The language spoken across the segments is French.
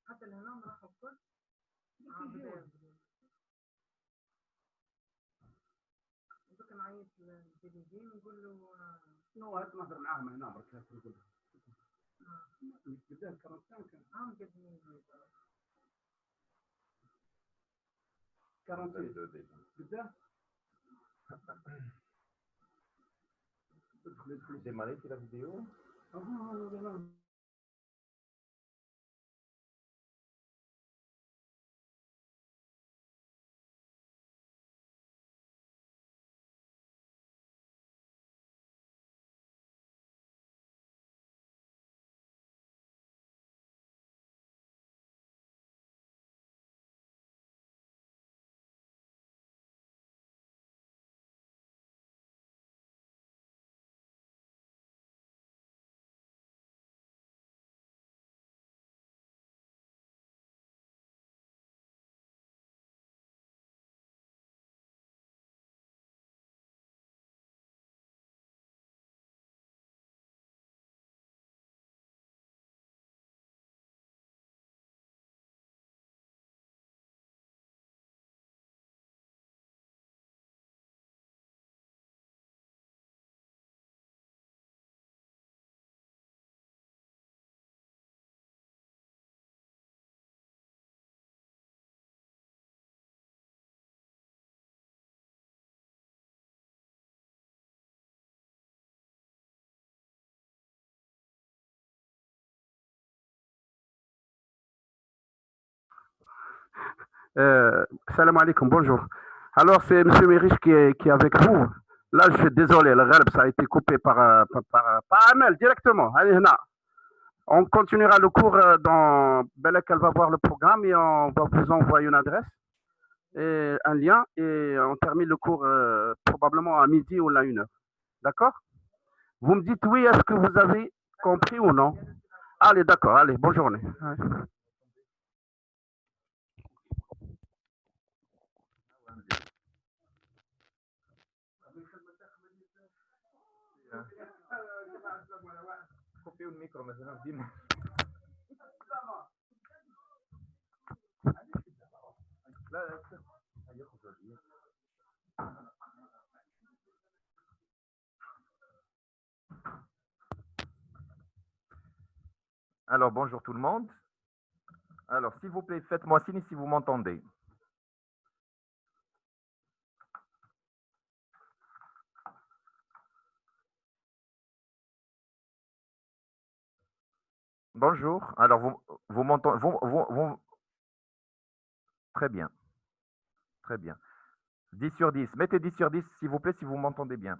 حتى لهنا نرحب الكل. بداية دوك نعيط للديليجي نقول له شنو هاد نهضر معاهم هنا برك نقول بداه كرنتان كان مقدمين كرنتين بداه démarrer la vidéo. Salam alaikum, bonjour. Alors, c'est M. Mérich qui est avec vous. Là, je suis désolé, le Ghalb, ça a été coupé par Amel directement. Allez, Hna. On continuera le cours dans Belek, elle va voir le programme et on va vous envoyer une adresse et un lien et on termine le cours probablement à midi ou à 1 heure. D'accord? Vous me dites oui, est-ce que vous avez compris ou non? Allez, d'accord, allez, bonne journée. Coupez le micro maintenant, dis-moi. Alors, bonjour tout le monde. Alors, s'il vous plaît, faites-moi signe si vous m'entendez. Bonjour. Alors, vous m'entendez Très bien. Très bien. 10 sur 10. Mettez 10 sur 10, s'il vous plaît, si vous m'entendez bien.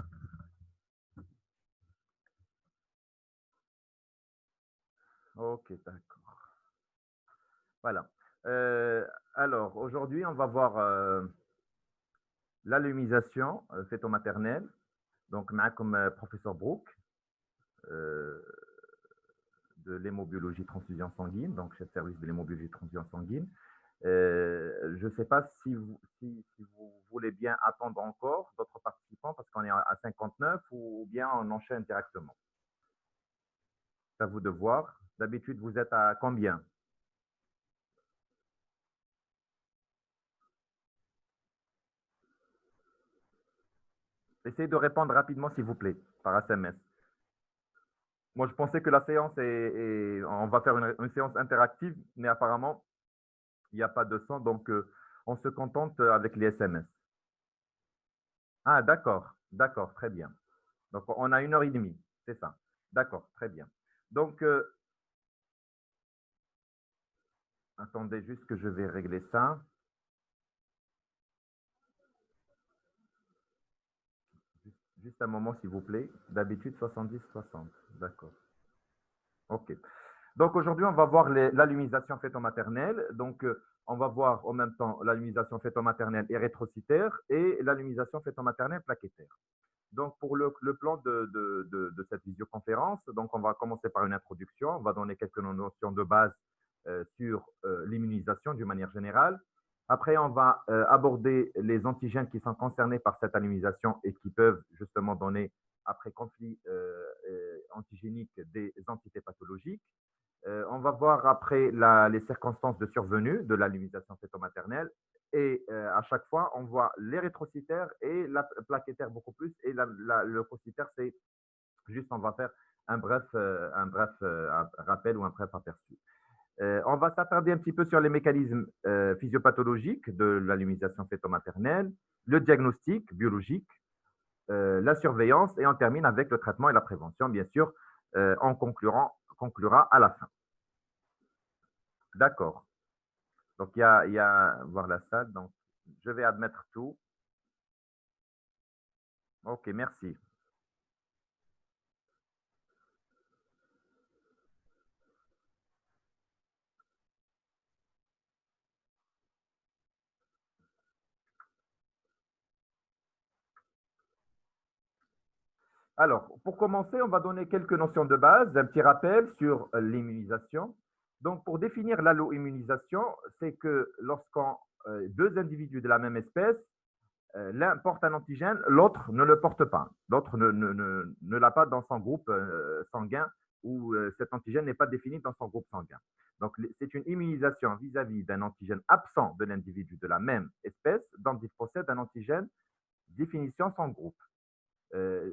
Ok, d'accord. Voilà. Alors, aujourd'hui, on va voir l'allumisation faite au maternel. Donc, comme professeur Brooke, de l'hémobiologie transfusion sanguine, donc chef de service de l'hémobiologie transfusion sanguine. Je ne sais pas si vous voulez bien attendre encore d'autres participants parce qu'on est à 59 ou bien on enchaîne directement. C'est à vous de voir. D'habitude, vous êtes à combien? Essayez de répondre rapidement, s'il vous plaît, par SMS. Moi, je pensais que la séance on va faire une séance interactive, mais apparemment, il n'y a pas de son, donc on se contente avec les SMS. Ah, d'accord, d'accord, très bien. Donc, on a 1 heure et demie, c'est ça. D'accord, très bien. Donc, attendez juste que je vais régler ça. Juste un moment, s'il vous plaît. D'habitude, 70-60. D'accord. OK. Donc, aujourd'hui, on va voir l'allumisation faite en maternelle. Donc, on va voir en même temps l'allumisation faite en maternelle érythrocytaire et l'allumisation faite en maternelle plaquettaire. Donc, pour le plan de cette visioconférence, donc on va commencer par une introduction. On va donner quelques notions de base sur l'immunisation d'une manière générale. Après, on va aborder les antigènes qui sont concernés par cette allumisation et qui peuvent justement donner, après conflit antigénique, des entités pathologiques. On va voir après les circonstances de survenue de l'allumisation fœto-maternelle. Et à chaque fois, on voit l'érythrocytaire et la plaquettaire beaucoup plus. Et le leucocytaire, c'est juste, on va faire un bref rappel ou un bref aperçu. On va s'attarder un petit peu sur les mécanismes physiopathologiques de l'allumisation fœto-maternelle, le diagnostic biologique, la surveillance et on termine avec le traitement et la prévention, bien sûr, on conclura à la fin. D'accord. Donc, il y a voir la salle. Donc, je vais admettre tout. OK, merci. Alors, pour commencer, on va donner quelques notions de base, un petit rappel sur l'immunisation. Donc, pour définir l'allo-immunisation, c'est que lorsqu'on deux individus de la même espèce, l'un porte un antigène, l'autre ne le porte pas. L'autre ne l'a pas dans son groupe sanguin ou cet antigène n'est pas défini dans son groupe sanguin. Donc, c'est une immunisation vis-à-vis d'un antigène absent de l'individu de la même espèce dont il possède un antigène définition son groupe.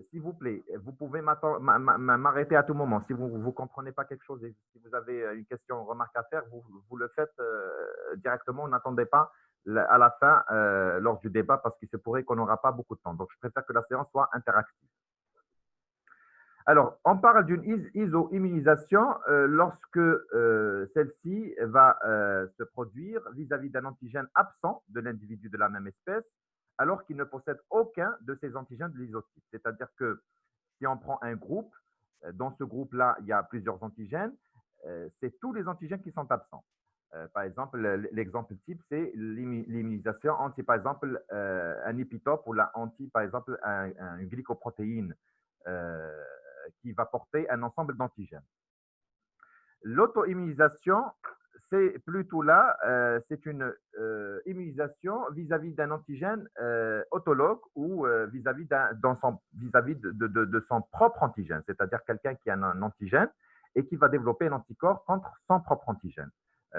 S'il vous plaît, vous pouvez m'arrêter à tout moment. Si vous ne comprenez pas quelque chose et si vous avez une question ou remarque à faire, vous le faites directement. N'attendez pas à la fin lors du débat parce qu'il se pourrait qu'on n'aura pas beaucoup de temps. Donc, je préfère que la séance soit interactive. Alors, on parle d'une iso-immunisation lorsque celle-ci va se produire vis-à-vis d'un antigène absent de l'individu de la même espèce alors qu'il ne possède aucun de ces antigènes de l'isotype. C'est-à-dire que si on prend un groupe, dans ce groupe-là, il y a plusieurs antigènes, c'est tous les antigènes qui sont absents. Par exemple, l'exemple type, c'est l'immunisation anti, par exemple, un épitope ou la anti, par exemple, une glycoprotéine qui va porter un ensemble d'antigènes. L'auto-immunisation, c'est plutôt là, c'est une immunisation vis-à-vis d'un antigène autologue ou vis-à-vis de son propre antigène, c'est-à-dire quelqu'un qui a un antigène et qui va développer un anticorps contre son propre antigène.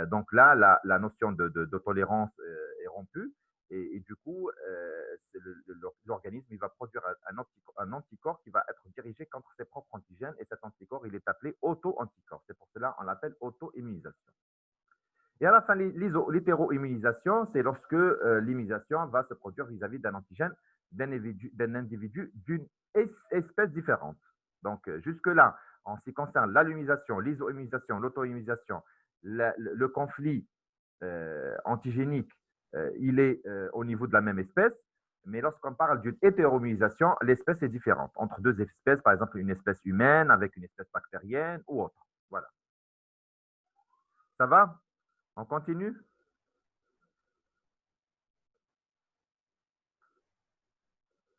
Donc là, la notion de tolérance est rompue et du coup, l'organisme il va produire un anticorps qui va être dirigé contre ses propres antigènes et cet anticorps, il est appelé auto-anticorps. C'est pour cela qu'on l'appelle auto-immunisation. Et à la fin, l'hétéro-immunisation, c'est lorsque l'immunisation va se produire vis-à-vis d'un antigène d'un individu d'une espèce différente. Donc, jusque-là, en ce qui concerne l'allumisation, l'iso-immunisation, l'auto-immunisation, le conflit antigénique, il est au niveau de la même espèce. Mais lorsqu'on parle d'une hétéro-immunisation, l'espèce est différente entre deux espèces, par exemple une espèce humaine avec une espèce bactérienne ou autre. Voilà. Ça va? On continue?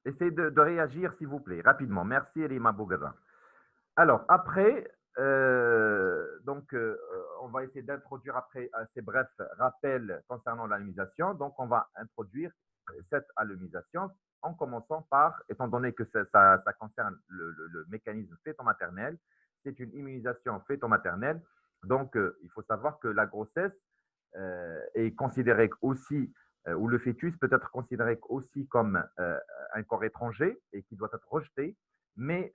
Essayez de réagir, s'il vous plaît, rapidement. Merci, Elima Bougada. Alors, après, on va essayer d'introduire après ces brefs rappels concernant l'allumisation. Donc, on va introduire cette allumisation en commençant par, étant donné que ça concerne le mécanisme fœto-maternel, c'est une immunisation fœto-maternelle. Donc, il faut savoir que la grossesse est considérée aussi, ou le fœtus peut être considéré aussi comme un corps étranger et qui doit être rejeté. Mais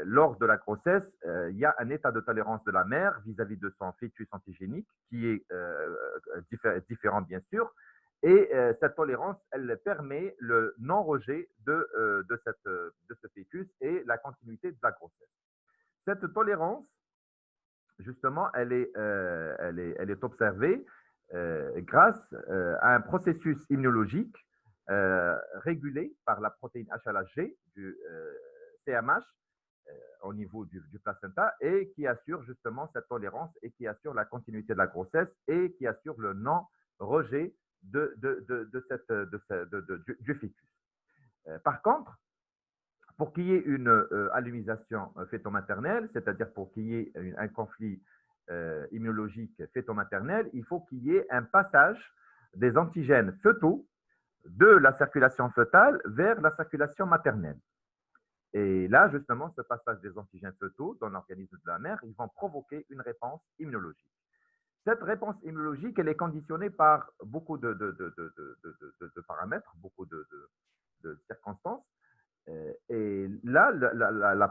lors de la grossesse, il y a un état de tolérance de la mère vis-à-vis de son fœtus antigénique qui est différent, bien sûr. Et cette tolérance, elle permet le non-rejet de ce fœtus et la continuité de la grossesse. Cette tolérance, justement, elle est observée grâce à un processus immunologique régulé par la protéine HLA-G du CMH au niveau du placenta et qui assure justement cette tolérance et qui assure la continuité de la grossesse et qui assure le non-rejet du fœtus. Par contre, pour qu'il y ait une allumisation fœto-maternelle, c'est-à-dire pour qu'il y ait un conflit immunologique fœto-maternel, il faut qu'il y ait un passage des antigènes fœtaux de la circulation fœtale vers la circulation maternelle. Et là, justement, ce passage des antigènes fœtaux dans l'organisme de la mère, ils vont provoquer une réponse immunologique. Cette réponse immunologique, elle est conditionnée par beaucoup de paramètres, beaucoup de circonstances. Et là, le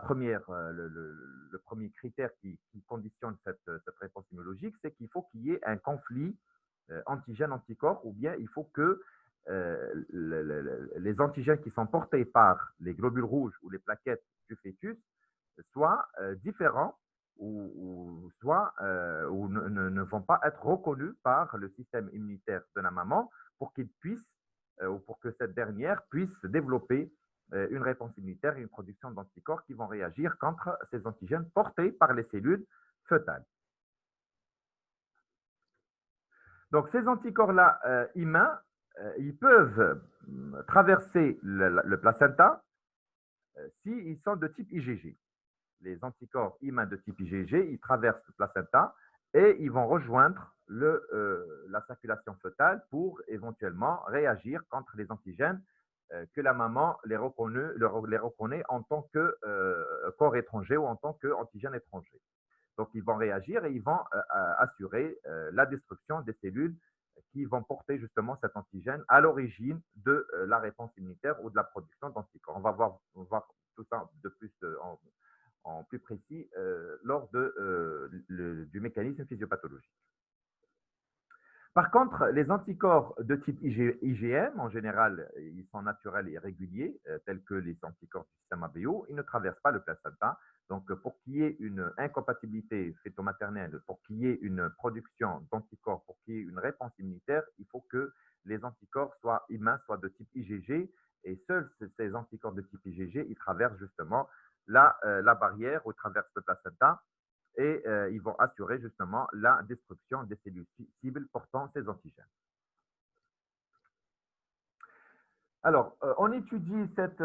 premier critère qui conditionne cette réponse immunologique, c'est qu'il faut qu'il y ait un conflit antigène-anticorps, ou bien il faut que les antigènes qui sont portés par les globules rouges ou les plaquettes du fœtus soient différents ou ne vont pas être reconnus par le système immunitaire de la maman pour qu'il puisse ou pour que cette dernière puisse développer une réponse immunitaire et une production d'anticorps qui vont réagir contre ces antigènes portés par les cellules fœtales. Donc, ces anticorps-là humains, ils peuvent traverser le placenta s'ils sont de type IgG. Les anticorps humains de type IgG, ils traversent le placenta et ils vont rejoindre la circulation fœtale pour éventuellement réagir contre les antigènes que la maman les reconnaît en tant que corps étranger ou en tant qu'antigène étranger. Donc, ils vont réagir et ils vont assurer la destruction des cellules qui vont porter justement cet antigène à l'origine de la réponse immunitaire ou de la production d'anticorps. On va voir tout ça de plus en plus précis lors du mécanisme physiopathologique. Par contre, les anticorps de type IgM, en général, ils sont naturels et réguliers, tels que les anticorps du système ABO, ils ne traversent pas le placenta. Donc, pour qu'il y ait une incompatibilité fœto-maternelle, pour qu'il y ait une production d'anticorps, pour qu'il y ait une réponse immunitaire, il faut que les anticorps humains soient de type IgG. Et seuls ces anticorps de type IgG, ils traversent justement la barrière ou traversent le placenta. Et ils vont assurer justement la destruction des cellules cibles portant ces antigènes. Alors, on étudie cette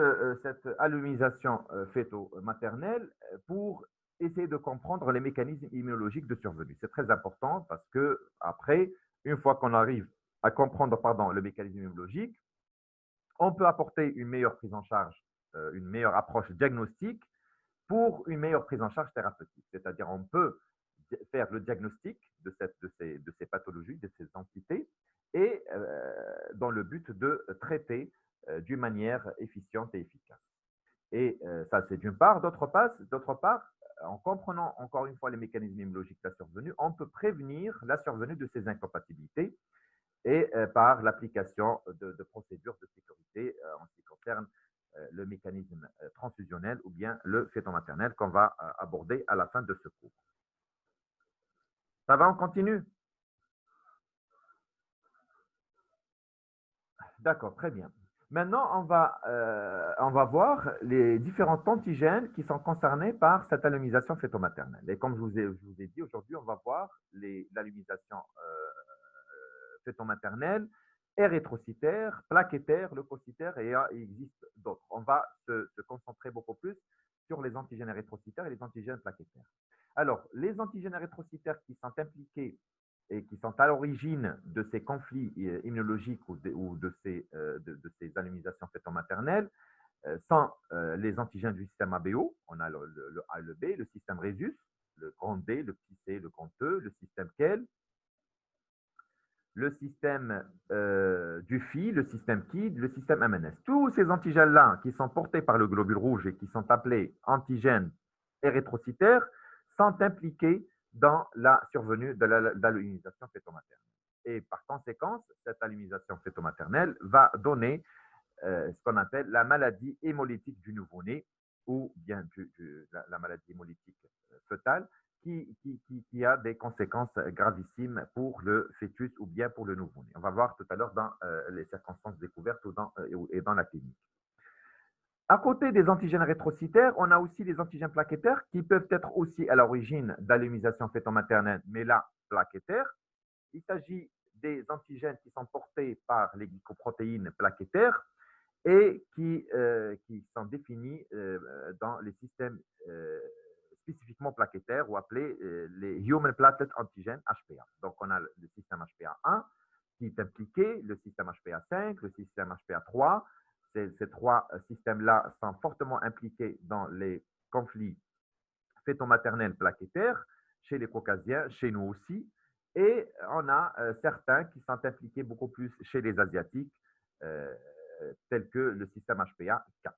allomisation fœto-maternelle pour essayer de comprendre les mécanismes immunologiques de survenue. C'est très important parce que après, une fois qu'on arrive à comprendre le mécanisme immunologique, on peut apporter une meilleure prise en charge, une meilleure approche diagnostique pour une meilleure prise en charge thérapeutique. C'est-à-dire, on peut faire le diagnostic de ces pathologies, de ces entités, et dans le but de traiter d'une manière efficiente et efficace. Et ça, c'est d'une part. D'autre part, en comprenant encore une fois les mécanismes immunologiques de la survenue, on peut prévenir la survenue de ces incompatibilités et par l'application de procédures de sécurité en ce qui concerne le mécanisme transfusionnel ou bien le fœto-maternel qu'on va aborder à la fin de ce cours. Ça va, on continue? D'accord, très bien. Maintenant, on va voir les différents antigènes qui sont concernés par cette allomisation fœto-maternelle. Et comme je vous ai dit, aujourd'hui, on va voir l'allomisation fœto-maternelle, érythrocytaire, plaquettaire, leucocytaire, et il existe d'autres. On va se concentrer beaucoup plus sur les antigènes érythrocytaires et les antigènes plaquettaires. Alors, les antigènes érythrocytaires qui sont impliqués et qui sont à l'origine de ces conflits immunologiques ou de ces allomisations fœto-maternelles sont les antigènes du système ABO, on a le A et le B, le système Rhésus, le grand D, le petit C, le grand E, le système KEL, le système du Phi, le système KID, le système MNS. Tous ces antigènes-là qui sont portés par le globule rouge et qui sont appelés antigènes érythrocytaires sont impliqués dans la survenue de l'allomisation fœto-maternelle. Et par conséquence, cette allomisation fœto-maternelle va donner ce qu'on appelle la maladie hémolytique du nouveau-né ou bien la maladie hémolytique fœtale qui a des conséquences gravissimes pour le fœtus ou bien pour le nouveau-né. On va voir tout à l'heure dans les circonstances découvertes et dans la clinique. À côté des antigènes rétrocytaires, on a aussi les antigènes plaquettaires qui peuvent être aussi à l'origine d'allomisation fœto-maternelle, mais là, plaquettaires. Il s'agit des antigènes qui sont portés par les glycoprotéines plaquettaires et qui sont définis dans les systèmes spécifiquement plaquettaires ou appelés les Human Platelet Antigen HPA. Donc, on a le système HPA1 qui est impliqué, le système HPA5, le système HPA3. Ces trois systèmes-là sont fortement impliqués dans les conflits fœto-maternels plaquettaires, chez les Caucasiens, chez nous aussi. Et on a certains qui sont impliqués beaucoup plus chez les Asiatiques, tels que le système HPA4.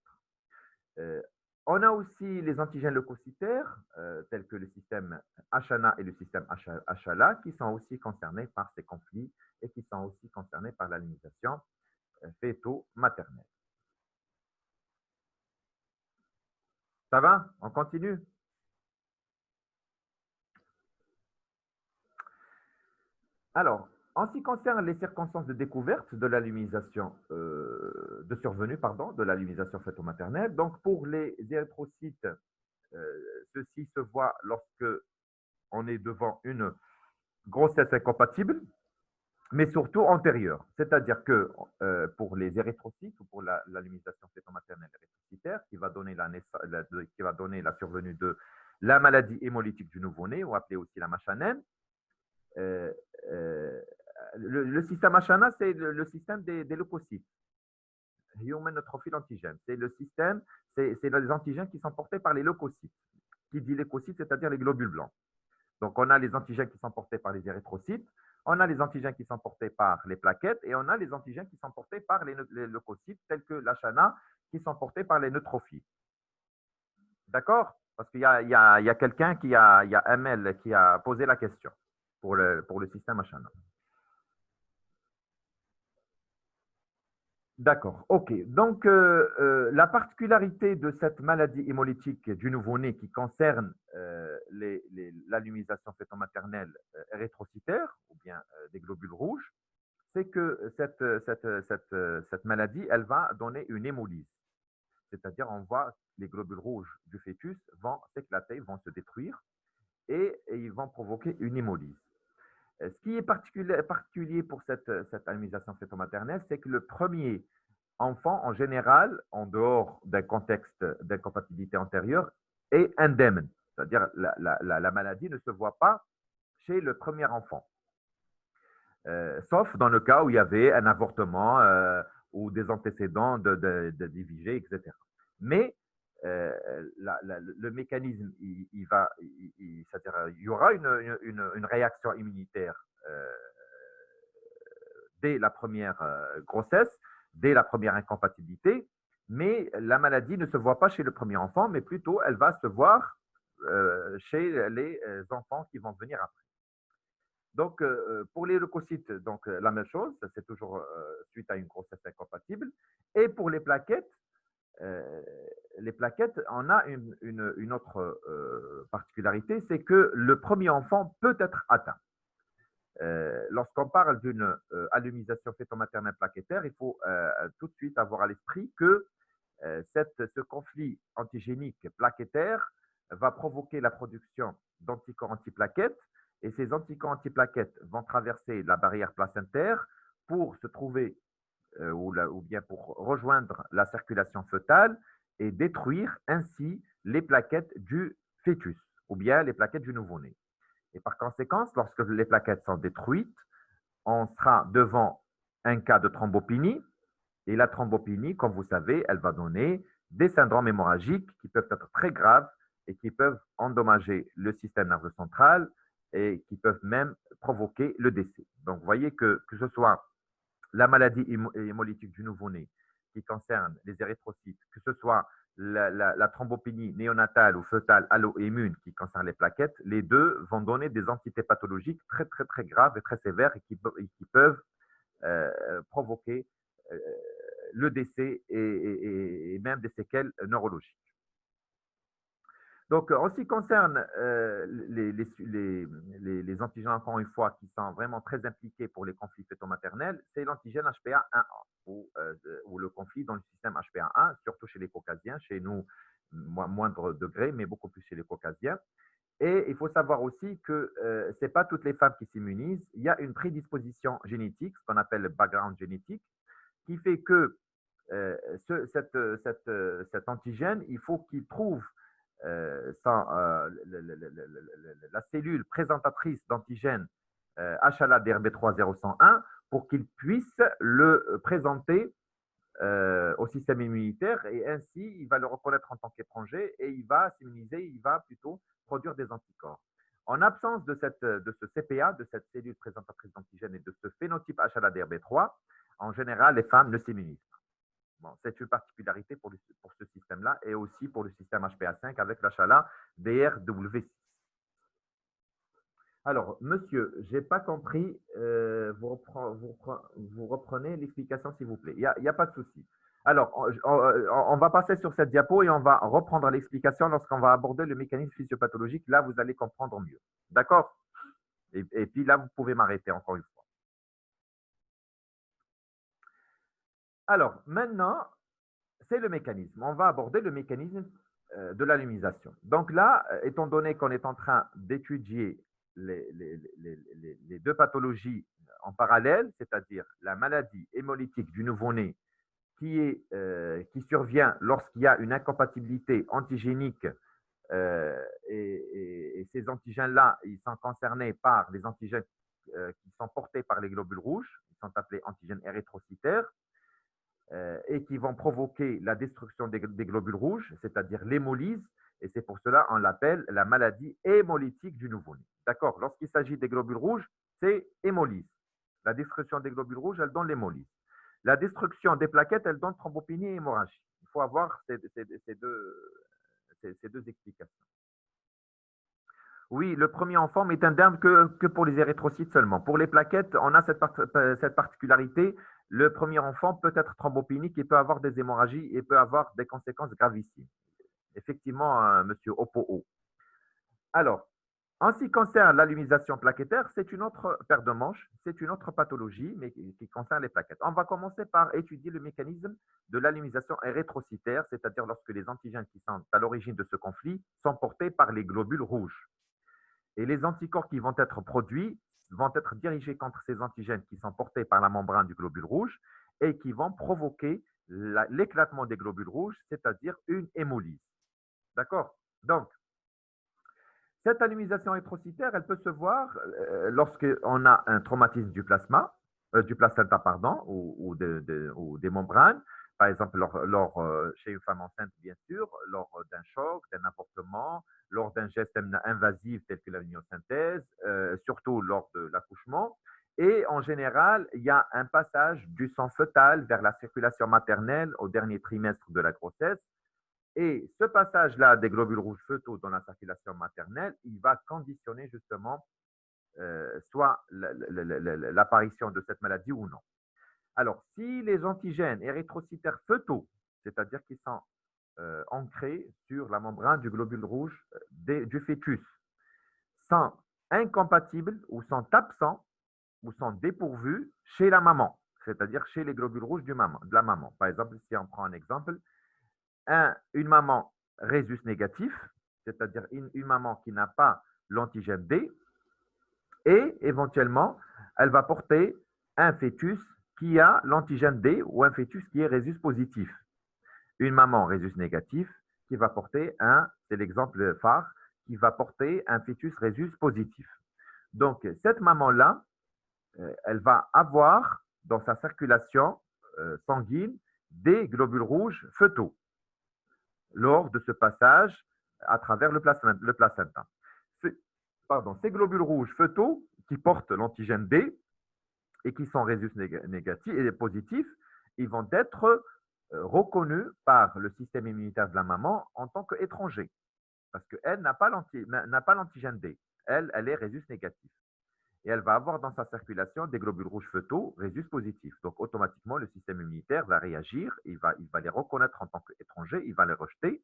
On a aussi les antigènes leucocytaires, tels que le système HANA et le système HLA, qui sont aussi concernés par ces conflits et qui sont aussi concernés par l'alimentation fœto-maternelle. Ça va? On continue? Alors, en ce qui concerne les circonstances de découverte de l'allumisation, de survenue, pardon, de l'allumisation fœto-maternelle, donc pour les érythrocytes, ceci se voit lorsque on est devant une grossesse incompatible, mais surtout antérieure. C'est-à-dire que pour les érythrocytes ou pour l'allumisation fœto-maternelle érythrocytaire, qui va donner la survenue de la maladie hémolytique du nouveau-né, ou appelée aussi la MASH-ANEM, le système HANA, c'est le système des leucocytes, Human Neutrophil Antigen. C'est le système, c'est les antigènes qui sont portés par les leucocytes. Qui dit leucocytes, c'est-à-dire les globules blancs. Donc, on a les antigènes qui sont portés par les érythrocytes, on a les antigènes qui sont portés par les plaquettes et on a les antigènes qui sont portés par les leucocytes, tels que l'HANA, qui sont portés par les neutrophiles. D'accord? Parce qu'il y a quelqu'un il y a ML qui a posé la question pour le système HANA. D'accord, ok. Donc, la particularité de cette maladie hémolytique du nouveau-né qui concerne l'allumisation fœto-maternelle érythrocytaire, ou bien des globules rouges, c'est que cette maladie, elle va donner une hémolyse. C'est-à-dire, on voit les globules rouges du fœtus vont s'éclater, vont se détruire, et ils vont provoquer une hémolyse. Ce qui est particulier pour cette allumisation fœto-maternelle, c'est que le premier enfant, en général, en dehors d'un contexte d'incompatibilité antérieure, est indemne. C'est-à-dire la maladie ne se voit pas chez le premier enfant. Sauf dans le cas où il y avait un avortement ou des antécédents d'IVG, etc. Mais le mécanisme, il y aura une réaction immunitaire dès la première grossesse, dès la première incompatibilité, mais la maladie ne se voit pas chez le premier enfant, mais plutôt elle va se voir chez les enfants qui vont venir après. Donc, pour les leucocytes, donc, la même chose, c'est toujours suite à une grossesse incompatible. Et pour les plaquettes, on a une autre particularité, c'est que le premier enfant peut être atteint. Lorsqu'on parle d'une allumisation fœto-maternelle plaquettaire, il faut tout de suite avoir à l'esprit que ce conflit antigénique plaquettaire va provoquer la production d'anticorps antiplaquettes, et ces anticorps antiplaquettes vont traverser la barrière placentaire pour se trouver ou bien pour rejoindre la circulation fœtale et détruire ainsi les plaquettes du fœtus ou bien les plaquettes du nouveau-né. Et par conséquent, lorsque les plaquettes sont détruites, on sera devant un cas de thrombopénie. Et la thrombopénie, comme vous savez, elle va donner des syndromes hémorragiques qui peuvent être très graves et qui peuvent endommager le système nerveux central et qui peuvent même provoquer le décès. Donc, vous voyez que ce soit la maladie hémolytique du nouveau-né qui concerne les érythrocytes, que ce soit la thrombopénie néonatale ou fœtale allo-immune qui concerne les plaquettes, les deux vont donner des entités pathologiques très, très, très graves et très sévères et qui peuvent provoquer le décès et même des séquelles neurologiques. Donc, en ce qui concerne les antigènes, encore une fois, qui sont vraiment très impliqués pour les conflits fœto-maternels, c'est l'antigène HPA1A ou le conflit dans le système HPA1, surtout chez les Caucasiens, chez nous, moindre degré, mais beaucoup plus chez les Caucasiens. Et il faut savoir aussi que ce n'est pas toutes les femmes qui s'immunisent. Il y a une prédisposition génétique, ce qu'on appelle le background génétique, qui fait que cet antigène, il faut qu'il trouve la cellule présentatrice d'antigène HLA-DRB3 0101 pour qu'il puisse le présenter au système immunitaire et ainsi, il va le reconnaître en tant qu'étranger et il va s'immuniser, il va plutôt produire des anticorps. En absence de ce CPA, de cette cellule présentatrice d'antigènes et de ce phénotype HLA-DRB3, en général, les femmes ne s'immunisent pas. Bon, c'est une particularité pour ce système-là et aussi pour le système HPA5 avec l'HLA-DRW6. Alors, monsieur, je n'ai pas compris. Vous reprenez l'explication, s'il vous plaît. Il n'y a pas de souci. Alors, on va passer sur cette diapo et on va reprendre l'explication lorsqu'on va aborder le mécanisme physiopathologique. Là, vous allez comprendre mieux. D'accord? Et puis là, vous pouvez m'arrêter encore une fois. Alors, maintenant, c'est le mécanisme. On va aborder le mécanisme de l'allumisation. Donc là, étant donné qu'on est en train d'étudier les deux pathologies en parallèle, c'est-à-dire la maladie hémolytique du nouveau-né qui survient lorsqu'il y a une incompatibilité antigénique et ces antigènes-là, ils sont concernés par les antigènes qui sont portés par les globules rouges, qui sont appelés antigènes érythrocytaires, et qui vont provoquer la destruction des globules rouges, c'est-à-dire l'hémolyse, et c'est pour cela qu'on l'appelle la maladie hémolytique du nouveau-né. D'accord? Lorsqu'il s'agit des globules rouges, c'est hémolyse. La destruction des globules rouges, elle donne l'hémolyse. La destruction des plaquettes, elle donne thrombopénie et hémorragie. Il faut avoir ces deux explications. Oui, le premier enfant est indemne que pour les érythrocytes seulement. Pour les plaquettes, on a cette particularité. Le premier enfant peut être thrombopénique et peut avoir des hémorragies et peut avoir des conséquences gravissimes. Effectivement, monsieur Opoo. Alors, en ce qui concerne l'allumisation plaquettaire, c'est une autre paire de manches, c'est une autre pathologie, mais qui concerne les plaquettes. On va commencer par étudier le mécanisme de l'allumisation érythrocytaire, c'est-à-dire lorsque les antigènes qui sont à l'origine de ce conflit sont portés par les globules rouges. Et les anticorps qui vont être produits vont être dirigés contre ces antigènes qui sont portés par la membrane du globule rouge et qui vont provoquer l'éclatement des globules rouges, c'est-à-dire une hémolyse. D'accord? Donc, cette allumisation érythrocytaire, elle peut se voir lorsqu'on a un traumatisme du placenta, pardon, ou des membranes, par exemple chez une femme enceinte, bien sûr, lors d'un choc, d'un avortement, lors d'un geste invasif tel que l'amniosynthèse, surtout lors de l'accouchement. Et en général, il y a un passage du sang fœtal vers la circulation maternelle au dernier trimestre de la grossesse. Et ce passage-là des globules rouges fœtaux dans la circulation maternelle, il va conditionner justement soit l'apparition de cette maladie ou non. Alors, si les antigènes érythrocytaires fœtaux, c'est-à-dire qui sont ancrés sur la membrane du globule rouge du fœtus, sont incompatibles ou sont absents ou sont dépourvus chez la maman, c'est-à-dire chez les globules rouges de la maman. Par exemple, si on prend un exemple, une maman rhésus négatif, c'est-à-dire une maman qui n'a pas l'antigène D, et éventuellement, elle va porter un fœtus qui a l'antigène D ou un fœtus qui est rhésus positif. Une maman rhésus négatif qui va porter c'est l'exemple phare, qui va porter un fœtus rhésus positif. Donc, cette maman-là, elle va avoir dans sa circulation sanguine des globules rouges fœtaux lors de ce passage à travers le placenta. Ces globules rouges fœtaux qui portent l'antigène D et qui sont rhésus négatifs et positifs, ils vont être reconnus par le système immunitaire de la maman en tant qu'étrangers parce qu'elle n'a pas l'antigène D. Elle est rhésus négatif. Et elle va avoir dans sa circulation des globules rouges fœtaux rhésus positifs. Donc, automatiquement, le système immunitaire va réagir, il va les reconnaître en tant qu'étrangers, il va les rejeter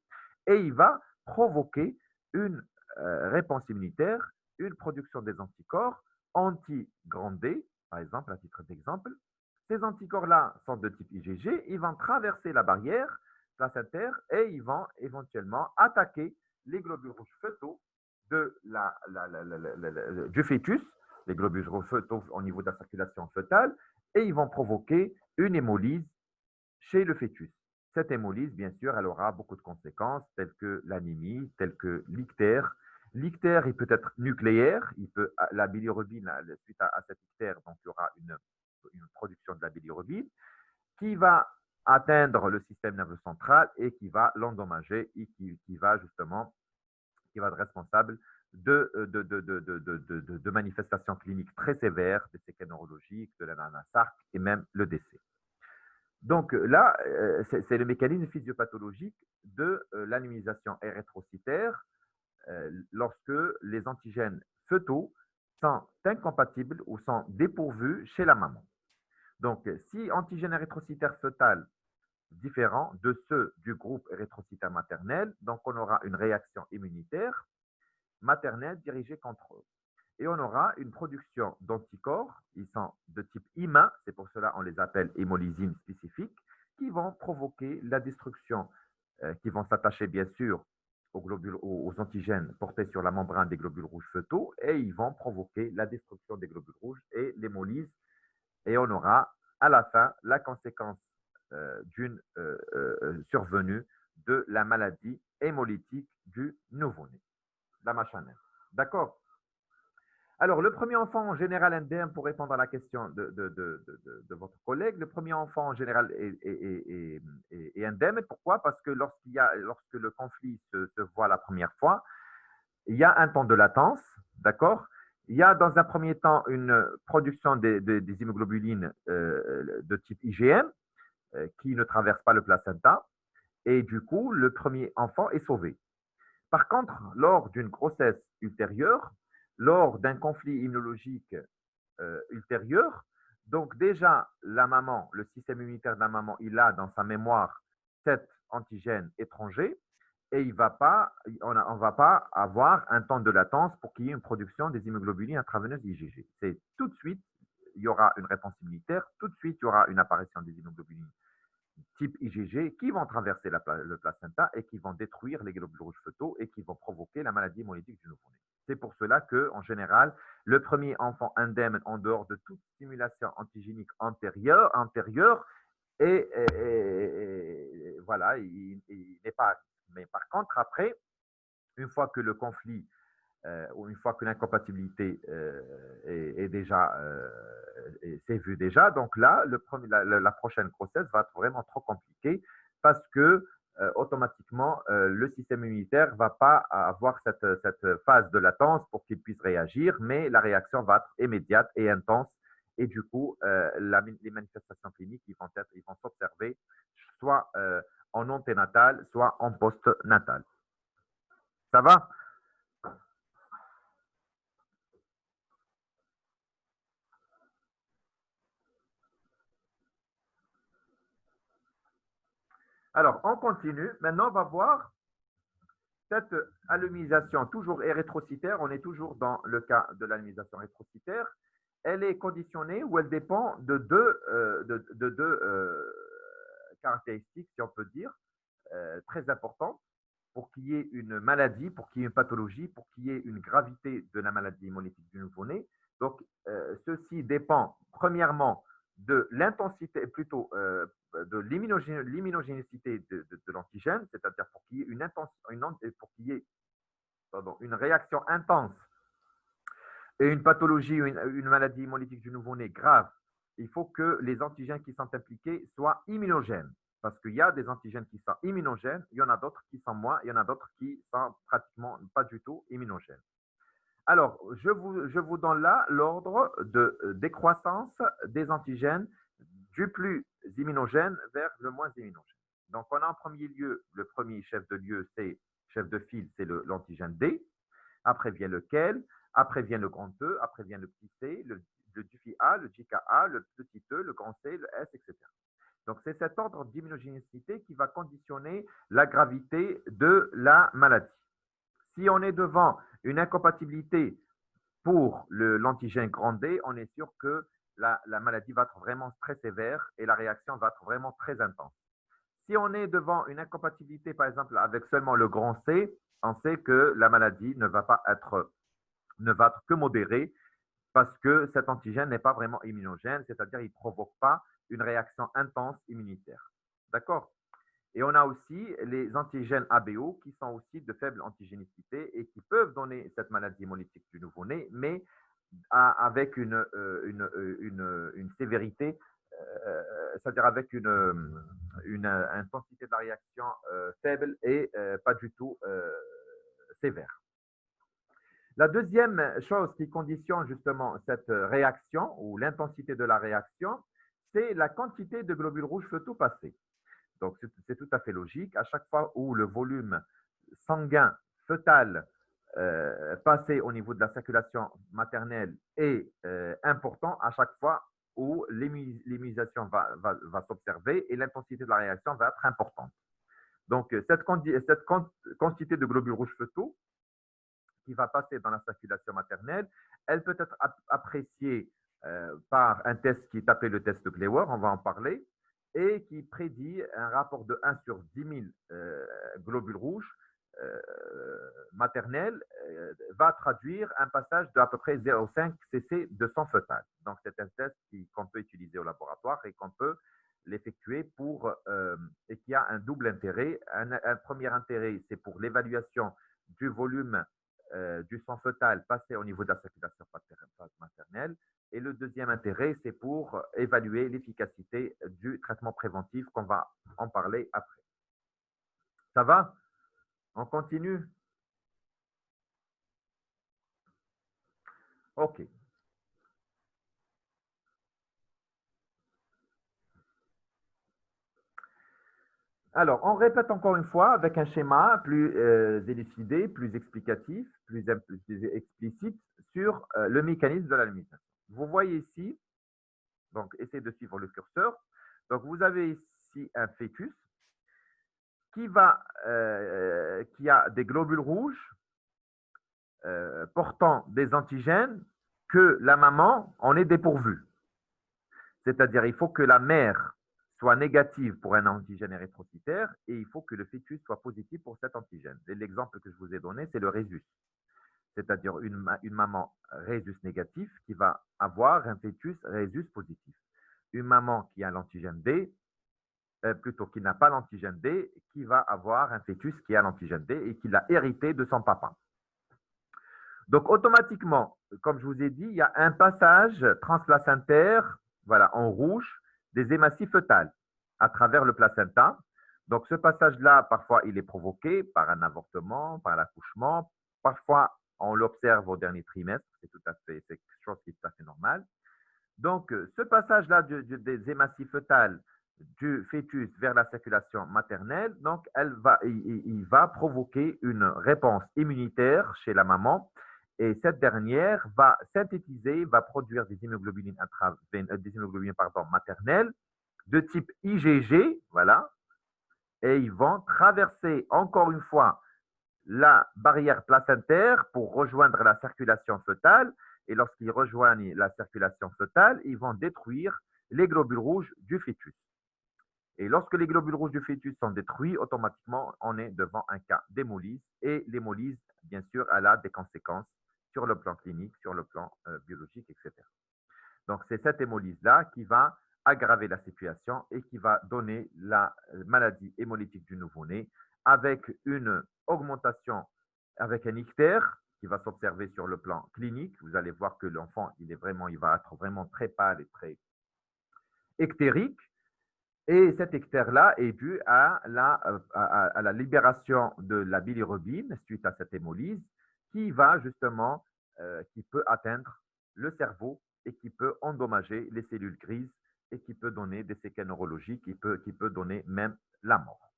et il va provoquer une réponse immunitaire, une production des anticorps anti-grand D, par exemple, à titre d'exemple. Ces anticorps-là sont de type IgG, ils vont traverser la barrière placentaire et ils vont éventuellement attaquer les globules rouges fœtaux du fœtus, les globules rouges fœtaux au niveau de la circulation fœtale, et ils vont provoquer une hémolyse chez le fœtus. Cette hémolyse, bien sûr, elle aura beaucoup de conséquences, telles que l'anémie, telles que l'ictère. L'ictère, il peut être nucléaire, la bilirubine, suite à cet ictère, donc il y aura une production de la bilirubine, qui va atteindre le système nerveux central et qui va l'endommager et qui va justement, qui va être responsable de manifestations cliniques très sévères, des séquelles neurologiques, de l'ananas Sark et même le décès. Donc là, c'est le mécanisme physiopathologique de l'anonymisation érythrocytaire lorsque les antigènes fœtaux sont incompatibles ou sont dépourvus chez la maman. Donc, si antigène érythrocytaire fœtal différent de ceux du groupe érythrocytaire maternel, donc on aura une réaction immunitaire maternelle dirigée contre eux. Et on aura une production d'anticorps, ils sont de type humain, c'est pour cela qu'on les appelle hémolysines spécifiques, qui vont provoquer la destruction, qui vont s'attacher bien sûr aux, globules, aux antigènes portés sur la membrane des globules rouges fœtaux, et ils vont provoquer la destruction des globules rouges et l'hémolyse. Et on aura à la fin la conséquence d'une survenue de la maladie hémolytique du nouveau-né, la machanelle. D'accord? Alors, le premier enfant en général indemne, pour répondre à la question de votre collègue, le premier enfant en général est indemne. Pourquoi? Parce que lorsque le conflit se voit la première fois, il y a un temps de latence, d'accord? Il y a dans un premier temps une production des immunoglobulines de type IgM qui ne traverse pas le placenta et du coup, le premier enfant est sauvé. Par contre, lors d'une grossesse ultérieure, lors d'un conflit immunologique ultérieur, donc déjà la maman, le système immunitaire de la maman, il a dans sa mémoire 7 antigènes étrangers et on ne va pas avoir un temps de latence pour qu'il y ait une production des immunoglobulines intraveineuses IgG. C'est tout de suite, il y aura une réponse immunitaire, tout de suite, il y aura une apparition des immunoglobulines type IgG qui vont traverser le placenta et qui vont détruire les globules rouges fœtaux et qui vont provoquer la maladie hémolytique du nouveau-né. C'est pour cela qu'en général, le premier enfant indemne en dehors de toute stimulation antigénique antérieure et voilà, il n'est pas. Mais par contre, après, une fois que le conflit ou une fois que l'incompatibilité est déjà c'est vu déjà, donc là, la prochaine grossesse va être vraiment trop compliquée parce que automatiquement, le système immunitaire ne va pas avoir cette phase de latence pour qu'il puisse réagir, mais la réaction va être immédiate et intense. Et du coup, les manifestations cliniques ils vont s'observer soit en anténatal, soit en postnatal. Ça va? Alors, on continue. Maintenant, on va voir cette aluminisation toujours érythrocytaire. On est toujours dans le cas de l'aluminisation érythrocytaire. Elle est conditionnée ou elle dépend de deux caractéristiques, si on peut dire, très importantes pour qu'il y ait une maladie, pour qu'il y ait une pathologie, pour qu'il y ait une gravité de la maladie hémolytique du nouveau-né. Donc, ceci dépend premièrement de l'intensité, plutôt de l'immunogénicité de l'antigène, c'est-à-dire pour qu'il y ait une réaction intense et une pathologie, une maladie hémolytique du nouveau-né grave, il faut que les antigènes qui sont impliqués soient immunogènes. Parce qu'il y a des antigènes qui sont immunogènes, il y en a d'autres qui sont moins, il y en a d'autres qui sont pratiquement pas du tout immunogènes. Alors, je vous donne là l'ordre de décroissance des antigènes du plus immunogène vers le moins immunogène. Donc, on a en premier lieu, le premier chef de file, c'est l'antigène D. Après vient lequel, après vient le grand E, après vient le petit c, le diffi A, le JKA, le petit e, le grand C, le S, etc. Donc, c'est cet ordre d'immunogénicité qui va conditionner la gravité de la maladie. Si on est devant une incompatibilité pour l'antigène grand D, on est sûr que la maladie va être vraiment très sévère et la réaction va être vraiment très intense. Si on est devant une incompatibilité, par exemple, avec seulement le grand C, on sait que la maladie ne va être que modérée parce que cet antigène n'est pas vraiment immunogène, c'est-à-dire qu'il ne provoque pas une réaction intense immunitaire. D'accord? Et on a aussi les antigènes ABO qui sont aussi de faible antigénicité et qui peuvent donner cette maladie hémolytique du nouveau-né, mais avec une sévérité, c'est-à-dire avec une une intensité de la réaction faible et pas du tout sévère. La deuxième chose qui conditionne justement cette réaction ou l'intensité de la réaction, c'est la quantité de globules rouges fœtaux passés. Donc, c'est tout à fait logique. À chaque fois où le volume sanguin fœtal passé au niveau de la circulation maternelle est important, à chaque fois où l'immunisation va s'observer et l'intensité de la réaction va être importante. Donc, cette quantité de globules rouges fœtaux qui va passer dans la circulation maternelle, elle peut être appréciée par un test qui est appelé le test de Clewer, on va en parler, et qui prédit un rapport de 1 sur 10 000 globules rouges maternels, va traduire un passage d'à peu près 0,5 cc de sang fœtal. Donc, c'est un test qu'on peut utiliser au laboratoire et qu'on peut l'effectuer et qui a un double intérêt. Un premier intérêt, c'est pour l'évaluation du volume du sang fœtal passé au niveau de la circulation maternelle. Et le deuxième intérêt, c'est pour évaluer l'efficacité du traitement préventif qu'on va en parler après. Ça va? On continue? OK. Alors, on répète encore une fois avec un schéma plus élucidé, plus explicatif, plus explicite sur le mécanisme de l'alimentation. Vous voyez ici, donc essayez de suivre le curseur. Donc, vous avez ici un fœtus qui a des globules rouges portant des antigènes que la maman en est dépourvue. C'est-à-dire, il faut que la mère soit négative pour un antigène érythrocytaire et il faut que le fœtus soit positif pour cet antigène. L'exemple que je vous ai donné, c'est le rhésus. C'est-à-dire une maman rhésus négatif qui va avoir un fœtus rhésus positif. Une maman qui a l'antigène D, plutôt qui n'a pas l'antigène D, qui va avoir un fœtus qui a l'antigène D et qui l'a hérité de son papa. Donc, automatiquement, comme je vous ai dit, il y a un passage transplacentaire, voilà, en rouge, des hématies fœtales à travers le placenta. Donc, ce passage-là, parfois, il est provoqué par un avortement, par l'accouchement. Parfois, on l'observe au dernier trimestre. C'est quelque chose qui est tout à fait normal. Donc, ce passage-là des hématies fœtales du fœtus vers la circulation maternelle, donc, il va provoquer une réponse immunitaire chez la maman. Et cette dernière va synthétiser, va produire des hémoglobulines, maternelles de type IgG, voilà, et ils vont traverser encore une fois la barrière placentaire pour rejoindre la circulation fœtale. Et lorsqu'ils rejoignent la circulation fœtale, ils vont détruire les globules rouges du fœtus. Et lorsque les globules rouges du fœtus sont détruits, automatiquement, on est devant un cas d'hémolyse. Et l'hémolyse, bien sûr, elle a des conséquences sur le plan clinique, sur le plan biologique, etc. Donc, c'est cette hémolyse-là qui va aggraver la situation et qui va donner la maladie hémolytique du nouveau-né avec une augmentation, avec un ictère qui va s'observer sur le plan clinique. Vous allez voir que l'enfant, il va être vraiment très pâle et très ictérique. Et cet ictère-là est dû à la libération de la bilirubine suite à cette hémolyse qui va justement, qui peut atteindre le cerveau et qui peut endommager les cellules grises et qui peut donner des séquelles neurologiques, qui peut donner même la mort.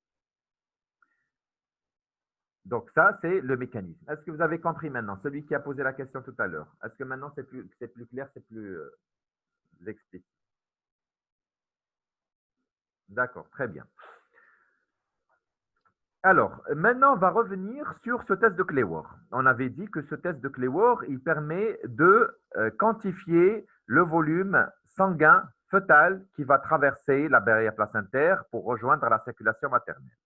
Donc ça, c'est le mécanisme. Est-ce que vous avez compris maintenant? Celui qui a posé la question tout à l'heure. Est-ce que maintenant c'est plus clair, c'est plus explicite? D'accord, très bien. Alors, maintenant, on va revenir sur ce test de Clewer. On avait dit que ce test de Clewer, il permet de quantifier le volume sanguin fœtal qui va traverser la barrière placentaire pour rejoindre la circulation maternelle.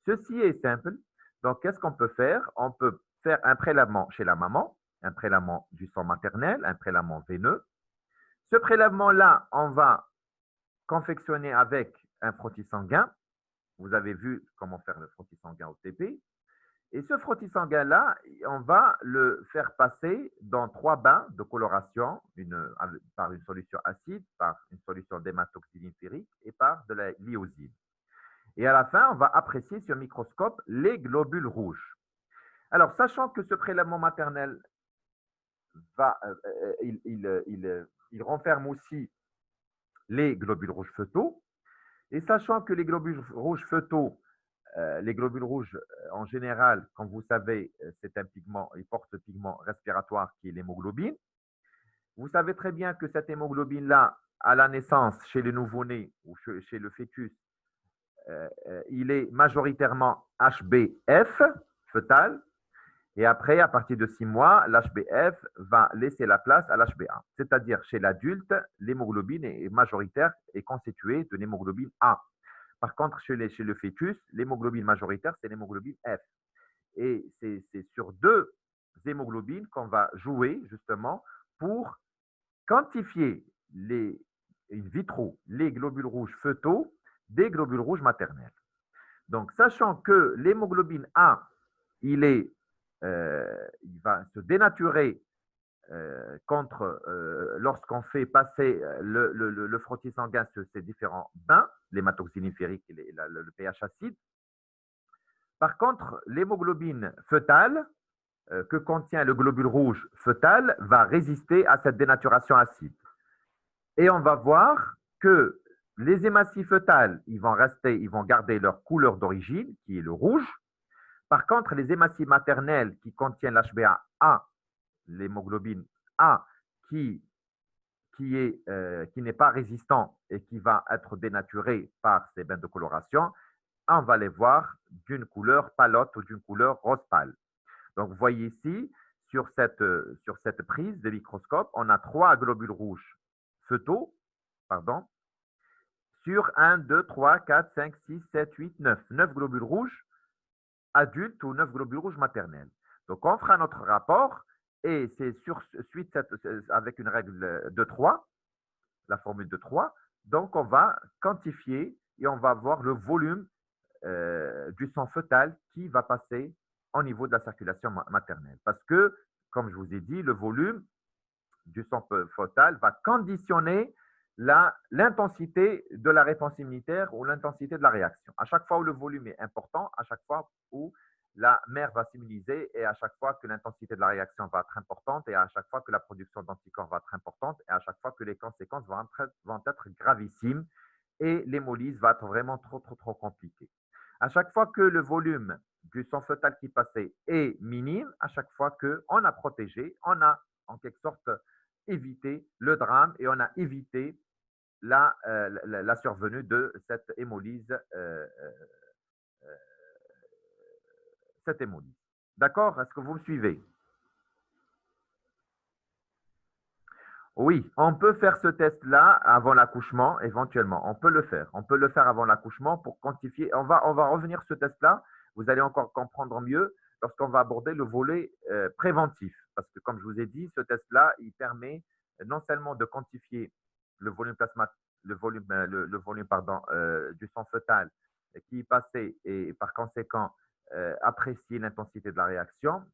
Ceci est simple. Donc, qu'est-ce qu'on peut faire? On peut faire un prélèvement chez la maman, un prélèvement du sang maternel, un prélèvement veineux. Ce prélèvement-là, on va confectionner avec un frottis sanguin. Vous avez vu comment faire le frottis sanguin au TP. Et ce frottis sanguin-là, on va le faire passer dans 3 bains de coloration, par une solution acide, par une solution d'hématoxyline ferrique et par de la lyosine. Et à la fin, on va apprécier sur microscope les globules rouges. Alors, sachant que ce prélèvement maternel il renferme aussi les globules rouges fœtaux, et sachant que les globules rouges fœtaux, les globules rouges, en général, comme vous savez, c'est un pigment, ils portent le pigment respiratoire qui est l'hémoglobine. Vous savez très bien que cette hémoglobine-là, à la naissance, chez le nouveau-né ou chez le fœtus, il est majoritairement HbF, fœtal, et après, à partir de 6 mois, l'HbF va laisser la place à l'HbA. C'est-à-dire, chez l'adulte, l'hémoglobine est majoritaire et constituée de l'hémoglobine A. Par contre, chez le fœtus, l'hémoglobine majoritaire, c'est l'hémoglobine F. Et c'est sur deux hémoglobines qu'on va jouer, justement, pour quantifier in vitro les globules rouges fœtaux des globules rouges maternels. Donc, sachant que l'hémoglobine A, il va se dénaturer lorsqu'on fait passer le frottis sanguin sur ces différents bains, l'hématoxyline ferrique et le pH acide. Par contre, l'hémoglobine fœtale, que contient le globule rouge fœtal, va résister à cette dénaturation acide. Et on va voir que les hématies fœtales, ils vont garder leur couleur d'origine, qui est le rouge. Par contre, les hématies maternelles qui contiennent l'HbA, l'hémoglobine A, qui n'est pas résistant et qui va être dénaturé par ces bains de coloration, on va les voir d'une couleur palote ou d'une couleur rose pâle. Donc, vous voyez ici, sur cette prise de microscope, on a 3 globules rouges fœtaux, sur 1, 2, 3, 4, 5, 6, 7, 8, 9. 9 globules rouges adultes ou 9 globules rouges maternels. Donc, on fera notre rapport et c'est avec une règle de 3, la formule de 3. Donc, on va quantifier et on va voir le volume du sang fœtal qui va passer au niveau de la circulation maternelle. Parce que, comme je vous ai dit, le volume du sang fœtal va conditionner l'intensité de la réponse immunitaire ou l'intensité de la réaction. À chaque fois où le volume est important, à chaque fois où la mère va s'immuniser et à chaque fois que l'intensité de la réaction va être importante et à chaque fois que la production d'anticorps va être importante et à chaque fois que les conséquences vont être gravissimes et l'hémolyse va être vraiment trop compliquée. À chaque fois que le volume du sang fœtal qui passait est minime, à chaque fois qu'on a protégé, on a en quelque sorte évité le drame et on a évité la survenue de cette hémolyse. D'accord? Est-ce que vous me suivez? Oui, on peut faire ce test-là avant l'accouchement, éventuellement. On peut le faire. On peut le faire avant l'accouchement pour quantifier. On va revenir sur ce test-là. Vous allez encore comprendre mieux lorsqu'on va aborder le volet préventif. Parce que, comme je vous ai dit, ce test-là, il permet non seulement de quantifier le volume du sang fœtal qui est passé et par conséquent apprécier l'intensité de la réaction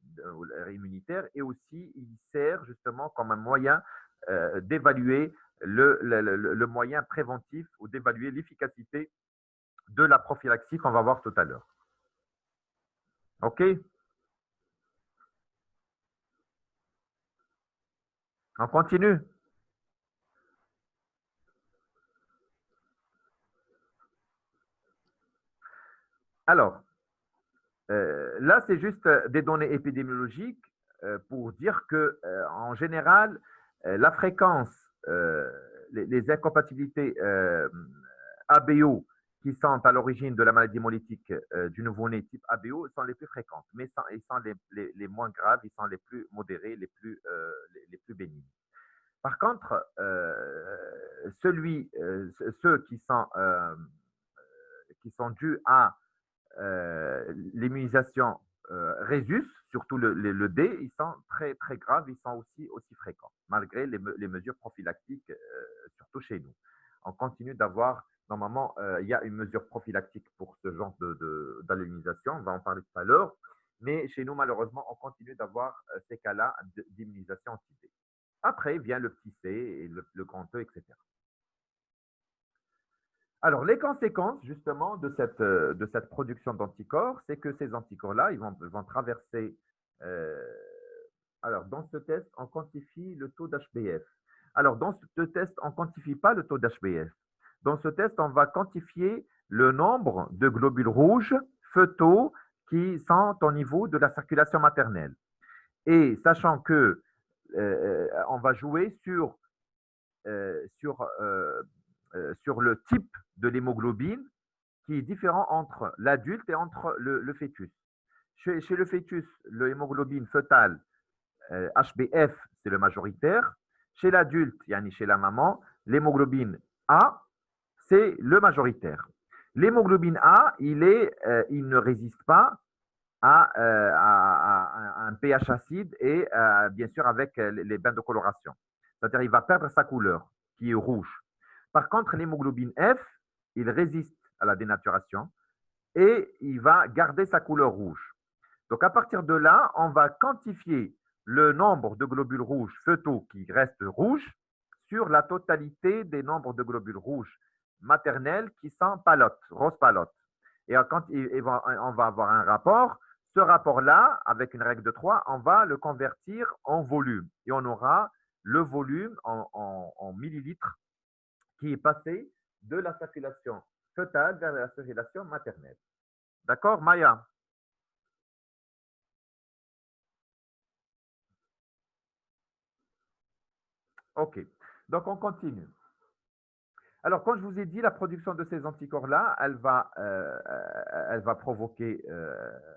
immunitaire et aussi il sert justement comme un moyen d'évaluer le moyen préventif ou d'évaluer l'efficacité de la prophylaxie qu'on va voir tout à l'heure. OK? On continue? Alors, là, c'est juste des données épidémiologiques pour dire que, en général, la fréquence, les incompatibilités ABO qui sont à l'origine de la maladie hémolytique du nouveau-né type ABO sont les plus fréquentes, mais ils sont les moins graves, ils sont les plus modérés, les plus bénignes. Par contre, ceux qui sont dus à l'immunisation Rhésus, surtout le D, ils sont très, très graves, ils sont aussi fréquents, malgré les mesures prophylactiques, surtout chez nous. On continue d'avoir, normalement, il y a une mesure prophylactique pour ce genre d'immunisation, on va en parler tout à l'heure, mais chez nous, malheureusement, on continue d'avoir ces cas-là d'immunisation anti-D. Après vient le petit C, et le grand E, etc. Alors, les conséquences, justement, de cette production d'anticorps, c'est que ces anticorps-là, ils vont traverser. Alors, dans ce test, on quantifie le taux d'HbF. Alors, dans ce test, on ne quantifie pas le taux d'HbF. Dans ce test, on va quantifier le nombre de globules rouges fœtaux qui sont au niveau de la circulation maternelle. Et sachant que on va jouer sur le type de l'hémoglobine qui est différent entre l'adulte et entre le fœtus. Chez le fœtus, l'hémoglobine fœtale, HbF, c'est le majoritaire. Chez l'adulte, yani chez la maman, l'hémoglobine A, c'est le majoritaire. L'hémoglobine A, il ne résiste pas à un pH acide et bien sûr avec les bains de coloration. C'est-à-dire il va perdre sa couleur, qui est rouge. Par contre, l'hémoglobine F, il résiste à la dénaturation et il va garder sa couleur rouge. Donc, à partir de là, on va quantifier le nombre de globules rouges fœtaux qui restent rouges sur la totalité des nombres de globules rouges maternels qui sont palotes, rose palote. Et quand on va avoir un rapport, ce rapport-là, avec une règle de 3, on va le convertir en volume. Et on aura le volume en millilitres qui est passé de la circulation fœtale vers la circulation maternelle. D'accord, Maya? OK. Donc, on continue. Alors, quand je vous ai dit, la production de ces anticorps-là, elle va provoquer,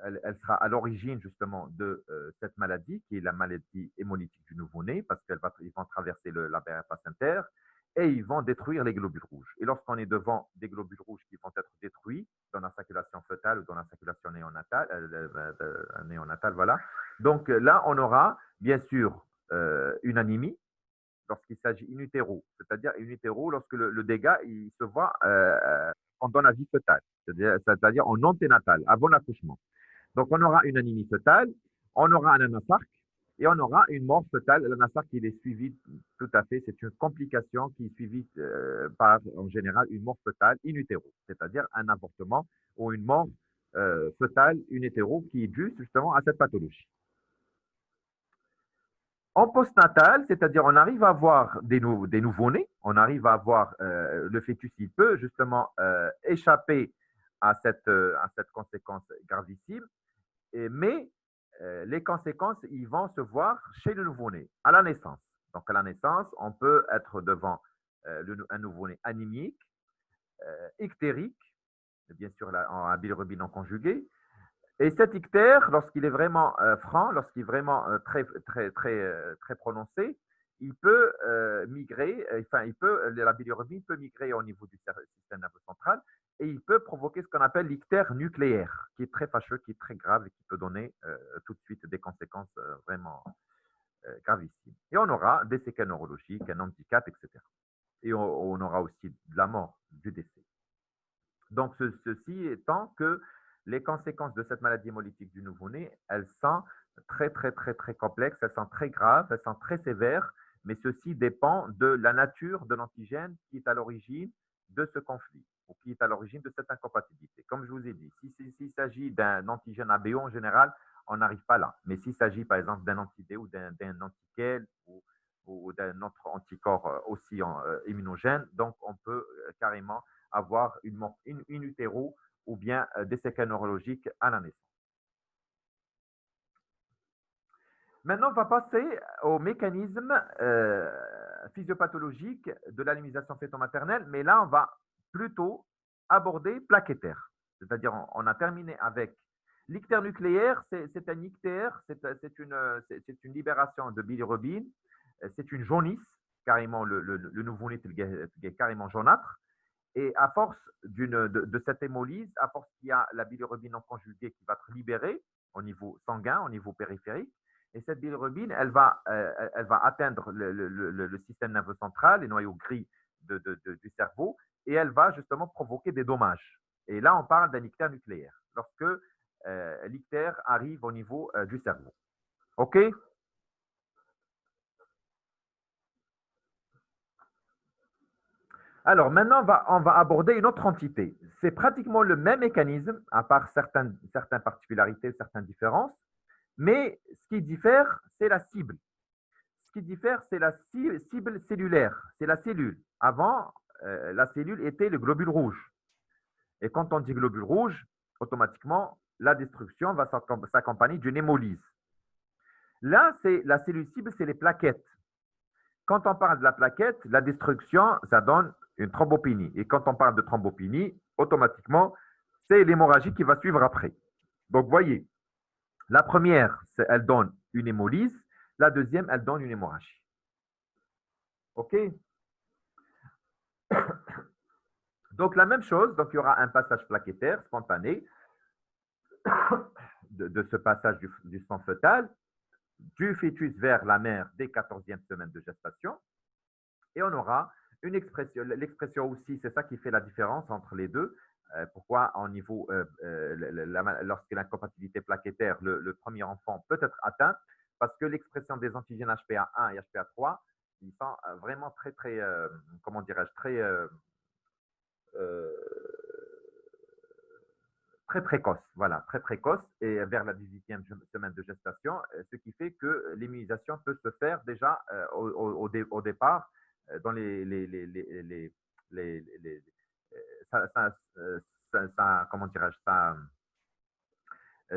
elle sera à l'origine justement de cette maladie, qui est la maladie hémolytique du nouveau-né, parce qu'ils vont traverser la barrière placentaire et ils vont détruire les globules rouges. Et lorsqu'on est devant des globules rouges qui vont être détruits dans la circulation fœtale ou dans la circulation néonatale, voilà. Donc là, on aura bien sûr une anémie lorsqu'il s'agit in utero, c'est-à-dire in utero lorsque le dégât il se voit pendant la vie fœtale, c'est-à-dire en anténatal, avant l'accouchement. Donc on aura une anémie fœtale, on aura un anasarque et on aura une mort fœtale. L'anasarque il est suivi tout à fait, c'est une complication qui est suivie par en général une mort fœtale in utero, c'est-à-dire un avortement ou une mort fœtale in utero qui est due justement à cette pathologie. En postnatal, c'est-à-dire on arrive à avoir des nouveau-nés, on arrive à avoir le fœtus, il peut justement échapper à cette conséquence gravissime, mais les conséquences, ils vont se voir chez le nouveau-né, à la naissance. Donc à la naissance, on peut être devant un nouveau-né anémique, ictérique, bien sûr en bilirubine non conjuguée, et cet ictère, lorsqu'il est vraiment franc, lorsqu'il est vraiment très prononcé, il peut migrer, la bilirubine peut migrer au niveau du système nerveux central et il peut provoquer ce qu'on appelle l'ictère nucléaire, qui est très fâcheux, qui est très grave et qui peut donner tout de suite des conséquences vraiment gravissimes. Et on aura des séquelles neurologiques, un handicap, etc. Et on aura aussi de la mort, du décès. Donc, ceci étant que les conséquences de cette maladie hémolytique du nouveau-né, elles sont très complexes, elles sont très graves, elles sont très sévères, mais ceci dépend de la nature de l'antigène qui est à l'origine de ce conflit ou qui est à l'origine de cette incompatibilité. Comme je vous ai dit, s'il s'agit d'un antigène ABO en général, on n'arrive pas là. Mais s'il s'agit par exemple d'un anti-D ou d'un anti-KEL ou d'un autre anticorps aussi immunogène, donc on peut carrément avoir une mort in utero ou bien des séquelles neurologiques à la naissance. Maintenant, on va passer au mécanisme physiopathologique de l'alimentation fœto-maternelle, mais là, on va plutôt aborder plaquettaire. C'est-à-dire, on a terminé avec l'ictère nucléaire, c'est un ictère, c'est une libération de bilirubine, c'est une jaunisse, carrément, le nouveau-né est carrément jaunâtre. Et à force de cette hémolyse, à force qu'il y a la bilirubine non conjuguée qui va être libérée au niveau sanguin, au niveau périphérique, et cette bilirubine, elle va atteindre le système nerveux central, les noyaux gris du cerveau, et elle va justement provoquer des dommages. Et là, on parle d'un ictère nucléaire, lorsque l'ictère arrive au niveau du cerveau. OK? Alors, maintenant, on va aborder une autre entité. C'est pratiquement le même mécanisme, à part certaines particularités, certaines différences. Mais ce qui diffère, c'est la cible. Ce qui diffère, c'est la cible cellulaire. C'est la cellule. Avant, la cellule était le globule rouge. Et quand on dit globule rouge, automatiquement, la destruction va s'accompagner d'une hémolyse. Là, c'est la cellule cible, c'est les plaquettes. Quand on parle de la plaquette, la destruction, ça donne une thrombopénie. Et quand on parle de thrombopénie, automatiquement, c'est l'hémorragie qui va suivre après. Donc, voyez, la première, elle donne une hémolyse. La deuxième, elle donne une hémorragie. OK? Donc, la même chose, donc il y aura un passage plaquettaire spontané de ce passage du sang fœtal, du fœtus vers la mère dès 14e semaine de gestation. Et on aura une expression. L'expression aussi, c'est ça qui fait la différence entre les deux. Pourquoi, au niveau, lorsque l'incompatibilité plaquettaire, le premier enfant peut être atteint, parce que l'expression des antigènes HPA1 et HPA3, ils sont vraiment très, comment dirais-je, euh, très précoce, voilà, très précoce, et vers la 18e semaine de gestation, ce qui fait que l'immunisation peut se faire déjà au départ dans comment dirais-je,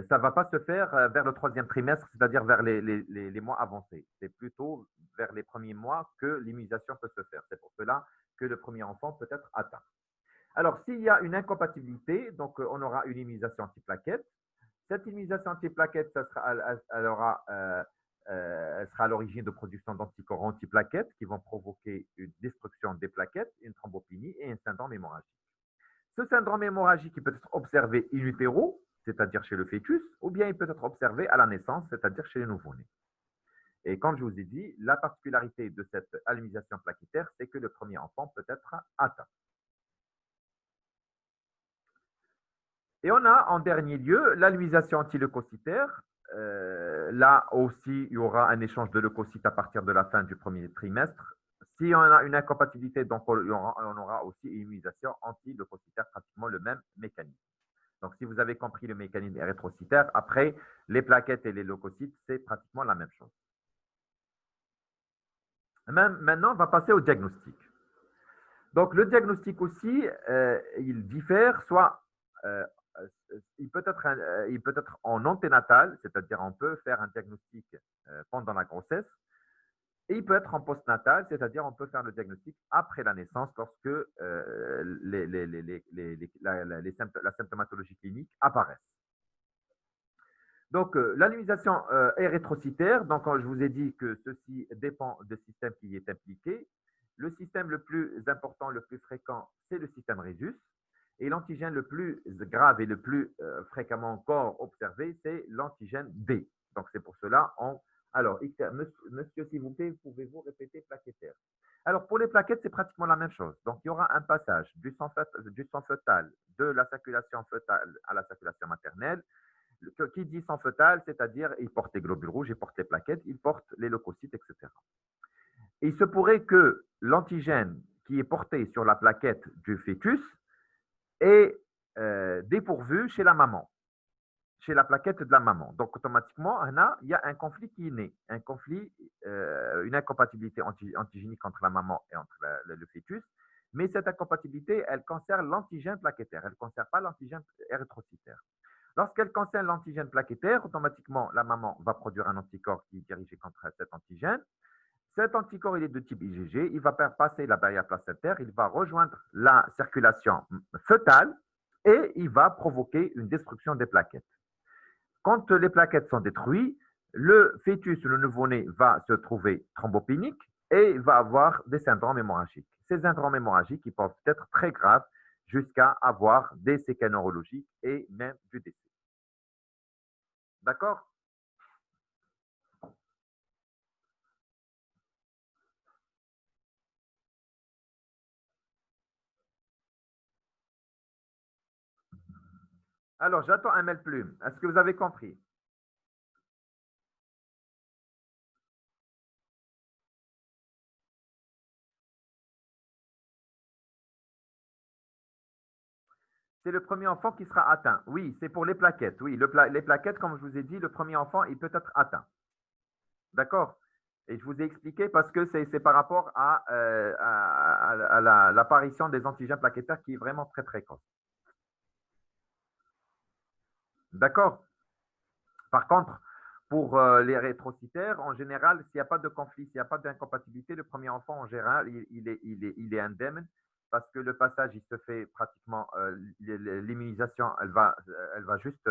ça va pas se faire vers le 3e trimestre, c'est-à-dire vers les mois avancés. C'est plutôt vers les premiers mois que l'immunisation peut se faire. C'est pour cela que le premier enfant peut être atteint. Alors, s'il y a une incompatibilité, donc on aura une immunisation anti-plaquette. Cette immunisation anti-plaquette, elle sera à l'origine de production d'anticorps anti-plaquettes qui vont provoquer une destruction des plaquettes, une thrombopénie et un syndrome hémorragique. Ce syndrome hémorragique il peut être observé in utero, c'est-à-dire chez le fœtus, ou bien il peut être observé à la naissance, c'est-à-dire chez les nouveau-nés. Et comme je vous ai dit, la particularité de cette allumisation plaquettaire, c'est que le premier enfant peut être atteint. Et on a en dernier lieu l'allumisation antileucocytaire. Là aussi, il y aura un échange de leucocytes à partir de la fin du premier trimestre. Si on a une incompatibilité, donc on aura aussi une immunisation antileucocytaire, pratiquement le même mécanisme. Donc, si vous avez compris le mécanisme érythrocytaire, après, les plaquettes et les leucocytes, c'est pratiquement la même chose. Maintenant, on va passer au diagnostic. Donc, le diagnostic aussi, il diffère, soit il peut être en anténatal, c'est-à-dire on peut faire un diagnostic pendant la grossesse, et il peut être en postnatal, c'est-à-dire on peut faire le diagnostic après la naissance lorsque la symptomatologie clinique apparaît. Donc, l'allumisation érythrocytaire, donc je vous ai dit que ceci dépend du système qui est impliqué. Le système le plus important, le plus fréquent, c'est le système Rhésus. Et l'antigène le plus grave et le plus fréquemment encore observé, c'est l'antigène D. Donc, c'est pour cela, alors, monsieur, s'il vous plaît, pouvez-vous répéter plaquettaire? Alors, pour les plaquettes, c'est pratiquement la même chose. Donc, il y aura un passage du sang fœtal, de la circulation fœtale à la circulation maternelle. Qui dit sang fœtal, c'est-à-dire il porte les globules rouges, il porte les plaquettes, il porte les leucocytes, etc. Et il se pourrait que l'antigène qui est porté sur la plaquette du fœtus est dépourvu chez la maman, chez la plaquette de la maman. Donc, automatiquement, il y a un conflit qui est né, un conflit, une incompatibilité antigénique entre la maman et entre le fœtus. Mais cette incompatibilité, elle concerne l'antigène plaquettaire, elle ne concerne pas l'antigène érythrocytaire. Lorsqu'elle concerne l'antigène plaquettaire, automatiquement, la maman va produire un anticorps qui est dirigé contre cet antigène. Cet anticorps, il est de type IgG, il va passer la barrière placentaire, il va rejoindre la circulation fœtale et il va provoquer une destruction des plaquettes. Quand les plaquettes sont détruites, le fœtus, le nouveau-né, va se trouver thrombopénique et va avoir des syndromes hémorragiques. Ces syndromes hémorragiques ils peuvent être très graves jusqu'à avoir des séquelles neurologiques et même du décès. D'accord? Alors, j'attends un mail plume. Est-ce que vous avez compris? C'est le premier enfant qui sera atteint. Oui, c'est pour les plaquettes. Oui, les plaquettes, comme je vous ai dit, le premier enfant, il peut être atteint. D'accord? Et je vous ai expliqué parce que c'est par rapport à l'apparition des antigènes plaquettaires qui est vraiment très précoce. D'accord? Par contre, pour les rétrocytaires, en général, s'il n'y a pas de conflit, s'il n'y a pas d'incompatibilité, le premier enfant, en général, il est indemne parce que le passage, il se fait pratiquement, l'immunisation, elle va juste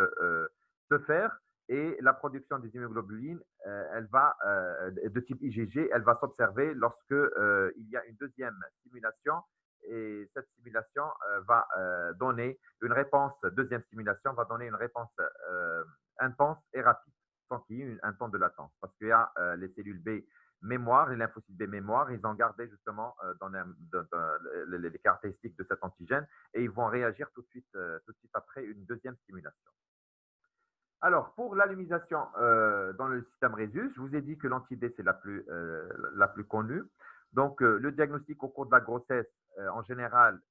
se faire et la production des immunoglobulines, elle va, de type IgG, elle va s'observer lorsque il y a une deuxième stimulation et cette stimulation va donner une réponse, deuxième stimulation va donner une réponse intense et rapide, sans qu'il y ait un temps de latence. Parce qu'il y a les cellules B mémoire, les lymphocytes B mémoire, ils ont gardé justement dans les caractéristiques de cet antigène et ils vont réagir tout de suite après une deuxième stimulation. Alors, pour l'allumisation dans le système Rhésus, je vous ai dit que l'anti-D, c'est la plus connue. Donc, le diagnostic au cours de la grossesse, en général,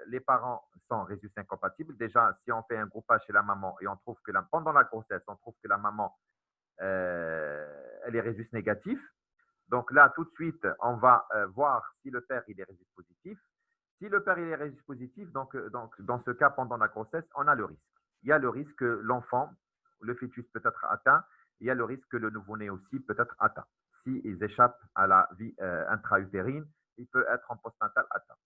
les parents sont Rhésus incompatibles. Déjà, si on fait un groupage chez la maman et on trouve que pendant la grossesse, on trouve que la maman, elle est Rhésus négatif. Donc là, tout de suite, on va voir si le père, il est Rhésus positif. Si le père, il est Rhésus positif, donc, dans ce cas, pendant la grossesse, on a le risque. Il y a le risque que l'enfant, le fœtus peut être atteint. Il y a le risque que le nouveau-né aussi peut être atteint. S'ils échappent à la vie intra-utérine, il peut être en postnatal atteint.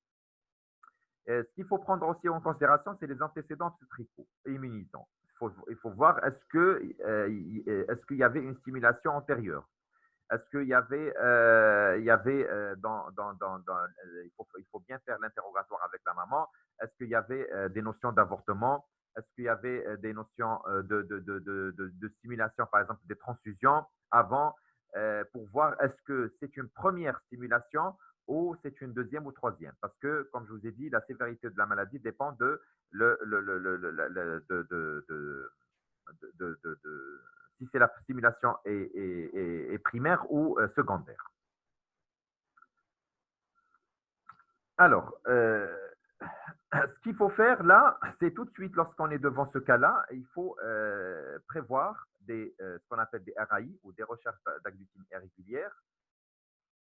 Ce qu'il faut prendre aussi en considération, c'est les antécédents obstétricaux et immunisants. Il faut voir est-ce qu'il y avait une stimulation antérieure. Est-ce qu'il y avait, il faut bien faire l'interrogatoire avec la maman. Est-ce qu'il y avait des notions d'avortement? Est-ce qu'il y avait des notions de stimulation, par exemple des transfusions avant, pour voir est-ce que c'est une première stimulation ou c'est une deuxième ou troisième? Parce que, comme je vous ai dit, la sévérité de la maladie dépend si c'est la stimulation est primaire ou secondaire. Alors, ce qu'il faut faire là, c'est tout de suite, lorsqu'on est devant ce cas-là, il faut prévoir ce qu'on appelle des RAI ou des recherches d'agglutinine irrégulières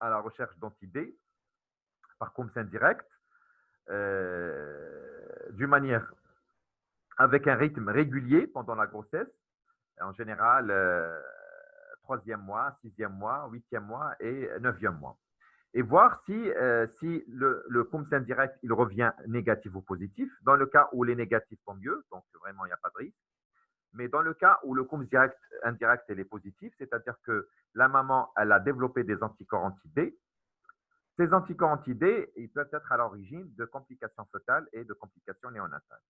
à la recherche d'anti-D par Coombs indirect, d'une manière avec un rythme régulier pendant la grossesse, en général 3e mois, 6e mois, 8e mois et 9e mois. Et voir si le Coombs indirect, il revient négatif ou positif. Dans le cas où il est négatif, tant mieux, donc vraiment, il n'y a pas de risque. Mais dans le cas où le Coombs indirect, elle est positif, c'est-à-dire que la maman, elle a développé des anticorps anti-D. Ces anticorps anti-D, ils peuvent être à l'origine de complications fœtales et de complications néonatales.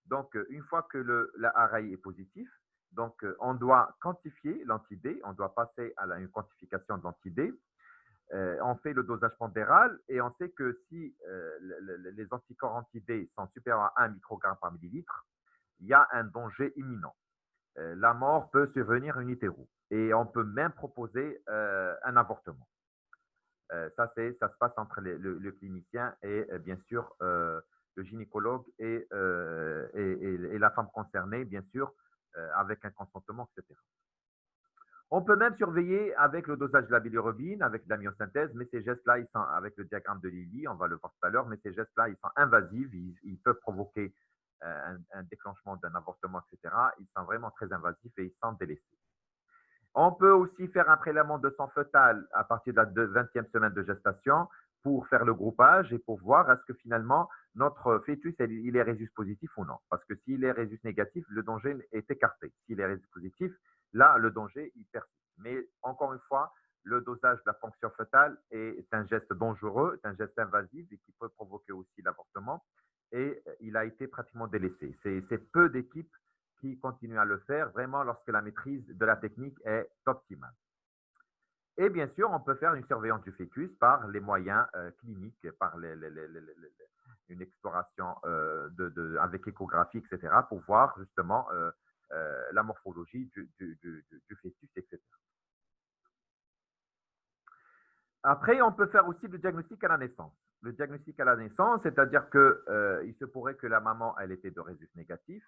Donc, une fois que la RAI est positif, donc on doit quantifier l'anti-D, on doit passer à une quantification de l'anti-D. On fait le dosage pondéral et on sait que si les anticorps anti-D sont supérieurs à 1 microgramme par millilitre, il y a un danger imminent. La mort peut survenir in utero et on peut même proposer un avortement. Ça se passe entre le clinicien et bien sûr le gynécologue et la femme concernée, bien sûr, avec un consentement, etc. On peut même surveiller avec le dosage de la bilirubine, avec de la myosynthèse, mais ces gestes-là, ils sont avec le diagramme de Lilly, on va le voir tout à l'heure, mais ces gestes-là, ils sont invasifs, ils peuvent provoquer un déclenchement d'un avortement, etc. Ils sont vraiment très invasifs et ils sont délaissés. On peut aussi faire un prélèvement de sang fœtal à partir de la 20e semaine de gestation pour faire le groupage et pour voir est-ce que finalement notre fœtus, il est Rhésus positif ou non. Parce que s'il est Rhésus négatif, le danger est écarté. S'il est Rhésus positif, là, le danger, il persiste. Mais encore une fois, le dosage de la fonction fœtale est un geste dangereux, est un geste invasif et qui peut provoquer aussi l'avortement. Et il a été pratiquement délaissé. C'est peu d'équipes qui continuent à le faire vraiment lorsque la maîtrise de la technique est optimale. Et bien sûr, on peut faire une surveillance du fœtus par les moyens cliniques, par une exploration avec échographie, etc., pour voir justement la morphologie du fœtus, etc. Après, on peut faire aussi le diagnostic à la naissance. Le diagnostic à la naissance, c'est-à-dire que il se pourrait que la maman, elle était de résus négatif.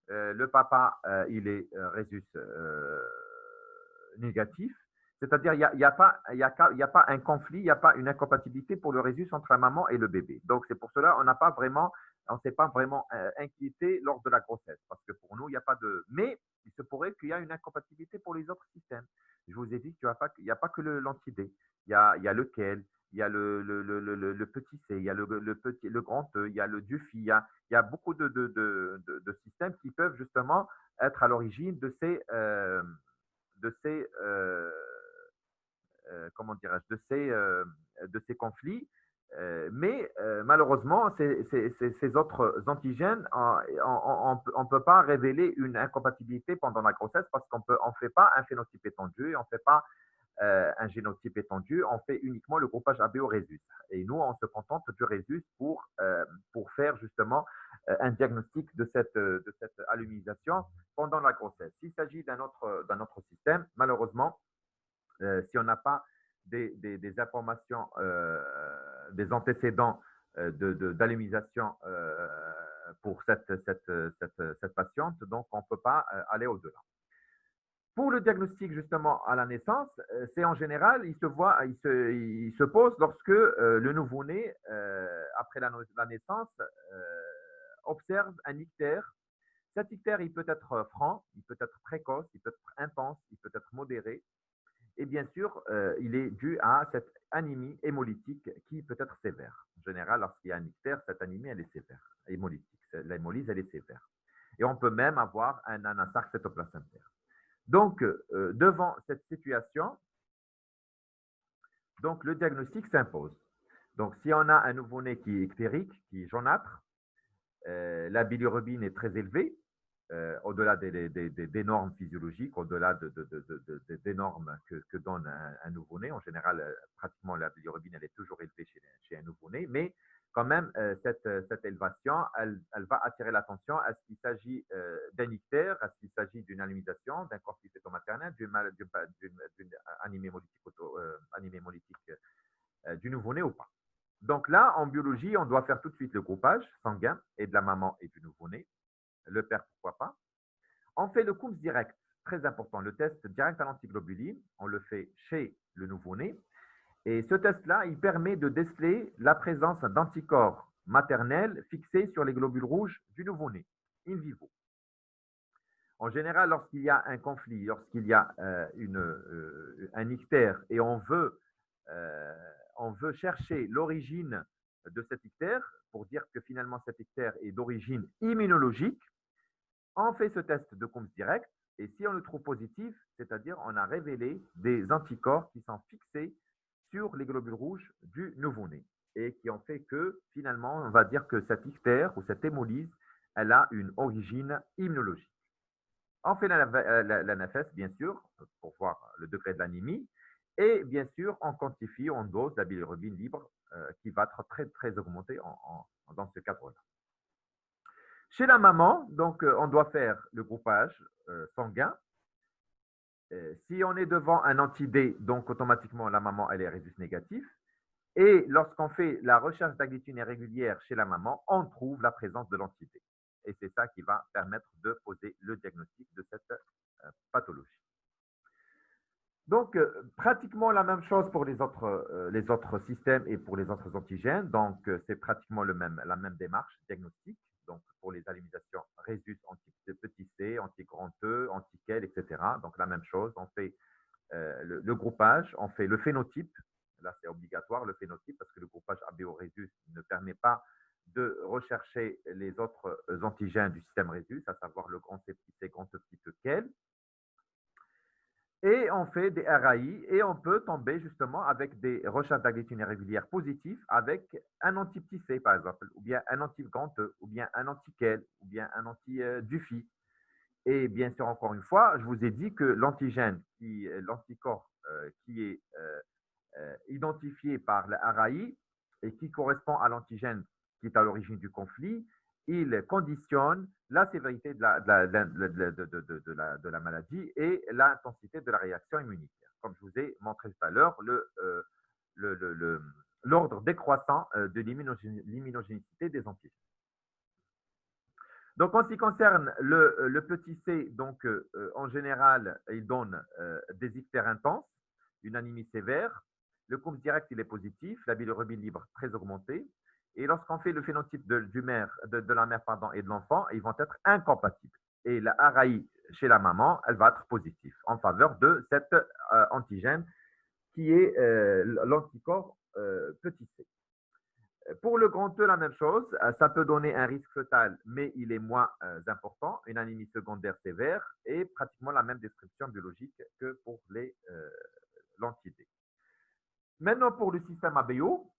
Le papa, il est résus négatif. C'est-à-dire qu'il n'y a, pas un conflit, il n'y a pas une incompatibilité pour le résus entre la maman et le bébé. Donc, c'est pour cela on ne s'est pas vraiment inquiété lors de la grossesse. Parce que pour nous, il n'y a pas de… Mais il se pourrait qu'il y ait une incompatibilité pour les autres systèmes. Je vous ai dit qu'il n'y a pas que l'anti-D. Il y a lequel, il y a le petit C, il y a le grand E, il y a le DUFI, il y a beaucoup de systèmes qui peuvent justement être à l'origine de comment dirais-je, de ces conflits. Mais malheureusement, ces autres antigènes, on ne peut pas révéler une incompatibilité pendant la grossesse parce qu'on ne fait pas un phénotype étendu, on ne fait pas un génotype étendu, on fait uniquement le groupage AB au résus. Et nous, on se contente du résus pour faire justement un diagnostic de cette alluminisation pendant la grossesse. S'il s'agit d'un autre système, malheureusement, si on n'a pas des informations, des antécédents d'allumisation pour cette patiente, donc on ne peut pas aller au-delà. Pour le diagnostic justement à la naissance, c'est en général, il se pose lorsque le nouveau-né, après la naissance, observe un ictère. Cet ictère, il peut être franc, il peut être précoce, il peut être intense, il peut être modéré. Et bien sûr, il est dû à cette anémie hémolytique qui peut être sévère. En général, lorsqu'il y a un ictère, cette anémie, elle est sévère, hémolytique. L'hémolyse, elle est sévère. Et on peut même avoir un anasarque cytoplasmaire. Donc, devant cette situation, donc, le diagnostic s'impose. Donc, si on a un nouveau-né qui est ictérique, qui est jaunâtre, la bilirubine est très élevée, au-delà des normes physiologiques, au-delà des normes que donne un nouveau-né. En général, pratiquement la bilirubine, elle est toujours élevée chez un nouveau-né, mais quand même, cette élévation, elle va attirer l'attention. Est-ce qu'il s'agit d'un ictère? Est-ce qu'il s'agit d'une allumisation, d'un corpus fétomaternel, d'une anémie hémolytique du nouveau-né ou pas? Donc là, en biologie, on doit faire tout de suite le groupage sanguin et de la maman et du nouveau-né. Le père, pourquoi pas. On fait le Coombs direct, très important, le test direct à l'antiglobuline. On le fait chez le nouveau-né. Et ce test-là, il permet de déceler la présence d'anticorps maternels fixés sur les globules rouges du nouveau-né, in vivo. En général, lorsqu'il y a un conflit, lorsqu'il y a un ictère et on veut chercher l'origine de cet ictère pour dire que finalement cet ictère est d'origine immunologique, on fait ce test de Coombs direct et si on le trouve positif, c'est-à-dire on a révélé des anticorps qui sont fixés sur les globules rouges du nouveau-né et qui ont fait que finalement, on va dire que cet ictère ou cette hémolyse, elle a une origine immunologique. On fait l'anafès, bien sûr, pour voir le degré de l'anémie et bien sûr, on quantifie, on dose la bilirubine libre qui va être très, très augmentée dans ce cadre-là. Chez la maman, donc, on doit faire le groupage sanguin. Si on est devant un anti-D, donc automatiquement, la maman, elle est résus négatif. Et lorsqu'on fait la recherche d'aglutine irrégulière chez la maman, on trouve la présence de l'anti-D. Et c'est ça qui va permettre de poser le diagnostic de cette pathologie. Donc, pratiquement la même chose pour les autres systèmes et pour les autres antigènes. Donc, c'est pratiquement la même démarche diagnostique. Donc, pour les allumisations résus anti-petit c, anti-grand E, anti-kel, etc. Donc, la même chose. On fait le groupage, on fait le phénotype. Là, c'est obligatoire, le phénotype, parce que le groupage ABO résus ne permet pas de rechercher les autres antigènes du système résus, à savoir le grand C, petit c, grand E, petit e, kel. Et on fait des RAI et on peut tomber justement avec des recherches d'aglutine irrégulière positives avec un anti-petit C, par exemple, ou bien un anti-grand E, ou bien un anti-kel, ou bien un anti-DUFI. Et bien sûr, encore une fois, je vous ai dit que l'antigène, l'anticorps qui est identifié par la RAI et qui correspond à l'antigène qui est à l'origine du conflit, il conditionne la sévérité de la maladie et l'intensité de la réaction immunitaire. Comme je vous ai montré tout à l'heure, l'ordre décroissant de l'immunogénicité des antigènes. Donc, en ce qui concerne le petit c, donc, en général, il donne des ictères intenses, une anémie sévère. Le COMS direct, il est positif, la bilirubine libre très augmentée. Et lorsqu'on fait le phénotype de la mère et de l'enfant, ils vont être incompatibles. Et la RAI chez la maman, elle va être positive en faveur de cet antigène qui est l'anticorps petit c. Pour le grand E, la même chose. Ça peut donner un risque fœtal, mais il est moins important, une anémie secondaire sévère et pratiquement la même description biologique que pour l'anti-D. Maintenant, pour le système ABO,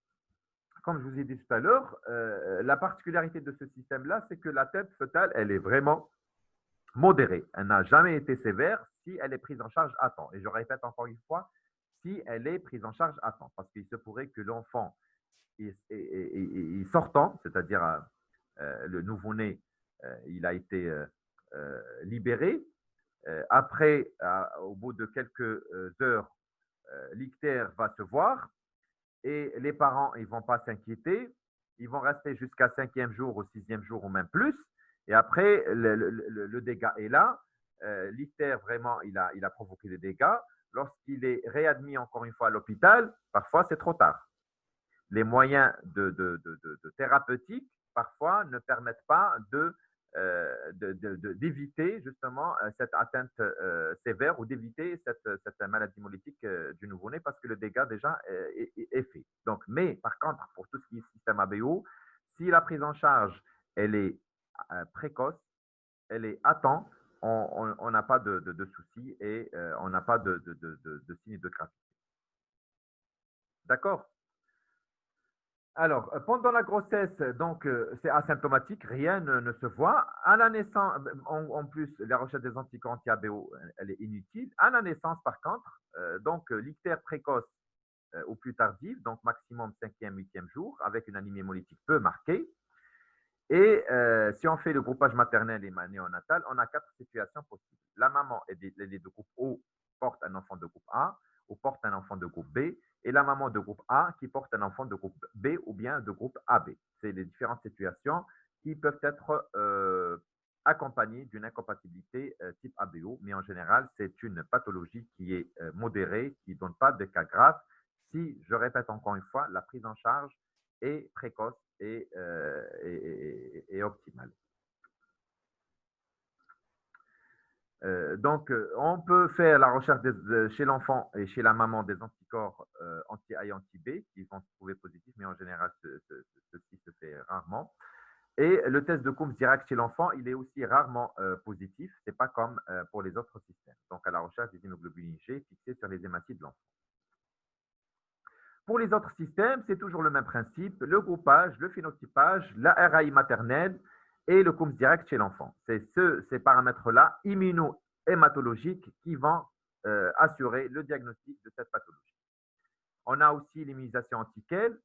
comme je vous ai dit tout à l'heure, la particularité de ce système-là, c'est que la tête fœtale, elle est vraiment modérée. Elle n'a jamais été sévère si elle est prise en charge à temps. Et je répète encore une fois, si elle est prise en charge à temps, parce qu'il se pourrait que l'enfant sortant, c'est-à-dire le nouveau-né, il a été libéré. Après, au bout de quelques heures, l'ictère va se voir et les parents, ils ne vont pas s'inquiéter. Ils vont rester jusqu'à 5e jour ou 6e jour ou même plus. Et après, le dégât est là. L'ictère, vraiment, il a provoqué des dégâts. Lorsqu'il est réadmis encore une fois à l'hôpital, parfois, c'est trop tard. Les moyens thérapeutiques, parfois, ne permettent pas d'éviter justement cette atteinte sévère ou d'éviter cette maladie hémolytique du nouveau-né parce que le dégât déjà est fait. Donc, mais par contre, pour tout ce qui est système ABO, si la prise en charge elle est précoce, elle est à temps, on n'a pas de soucis et on n'a pas de signes de gravité. D'accord? Alors, pendant la grossesse, donc, c'est asymptomatique, rien ne se voit. À la naissance, en plus, la recherche des anticorps anti-ABO, elle est inutile. À la naissance, par contre, donc, l'ictère précoce ou plus tardive, donc maximum 5e, 8e jour, avec une anémie hémolytique peu marquée. Et si on fait le groupage maternel et néonatal, on a 4 situations possibles. La maman est de groupe O porte un enfant de groupe A ou porte un enfant de groupe B, et la maman de groupe A qui porte un enfant de groupe B ou bien de groupe AB. C'est les différentes situations qui peuvent être accompagnées d'une incompatibilité type ABO, mais en général, c'est une pathologie qui est modérée, qui ne donne pas de cas graves. Si, je répète encore une fois, la prise en charge est précoce et optimale. Donc, on peut faire la recherche chez l'enfant et chez la maman des anticorps anti-A et anti-B qui vont se trouver positifs, mais en général, ceci se fait rarement. Et le test de Coombs direct chez l'enfant, il est aussi rarement positif. Ce n'est pas comme pour les autres systèmes. Donc, à la recherche des hémoglobines G fixées sur les hématies de l'enfant. Pour les autres systèmes, c'est toujours le même principe. Le groupage, le phénotypage, la RAI maternelle et le COMS direct chez l'enfant. C'est ces paramètres-là, immuno-hématologiques, qui vont assurer le diagnostic de cette pathologie. On a aussi l'immunisation anti-KEL,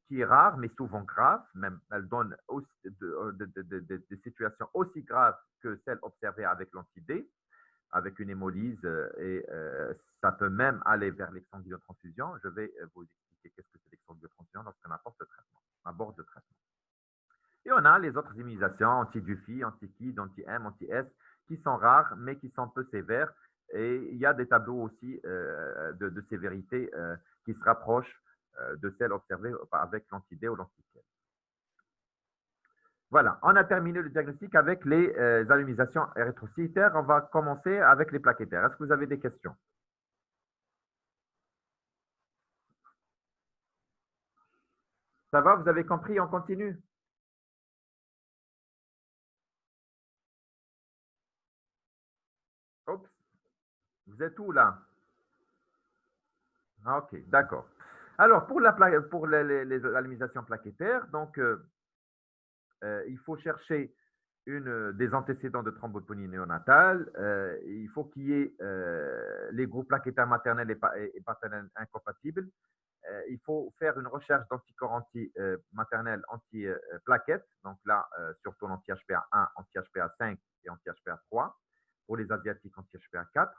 qui est rare, mais souvent grave. Même, elle donne aussi des situations aussi graves que celles observées avec l'anti-D, avec une hémolyse, et ça peut même aller vers l'exsanguinotransfusion. Je vais vous expliquer qu'est-ce que c'est l'exsanguinotransfusion lorsqu'on aborde le traitement. Et on a les autres immunisations, anti-DUFI, anti-KID, anti-M, anti-S, qui sont rares, mais qui sont peu sévères. Et il y a des tableaux aussi de sévérité qui se rapprochent de celles observées avec l'anti-D ou l'anti-KEL. Voilà, on a terminé le diagnostic avec les allumisations érythrocytaires. On va commencer avec les plaquettaires. Est-ce que vous avez des questions? Ça va, vous avez compris? On continue? Oups, vous êtes où là? Ah, ok, d'accord. Alors, pour les allumisations plaquettaires, donc, il faut chercher des antécédents de thrombotonie néonatale. Il faut qu'il y ait les groupes plaquettaires maternels et paternels incompatibles. Il faut faire une recherche d'anticorps anti-maternels anti-plaquettes. Donc là, surtout l'anti-HPA1, anti-HPA5 et anti-HPA3. Pour les Asiatiques, anti-HPA4.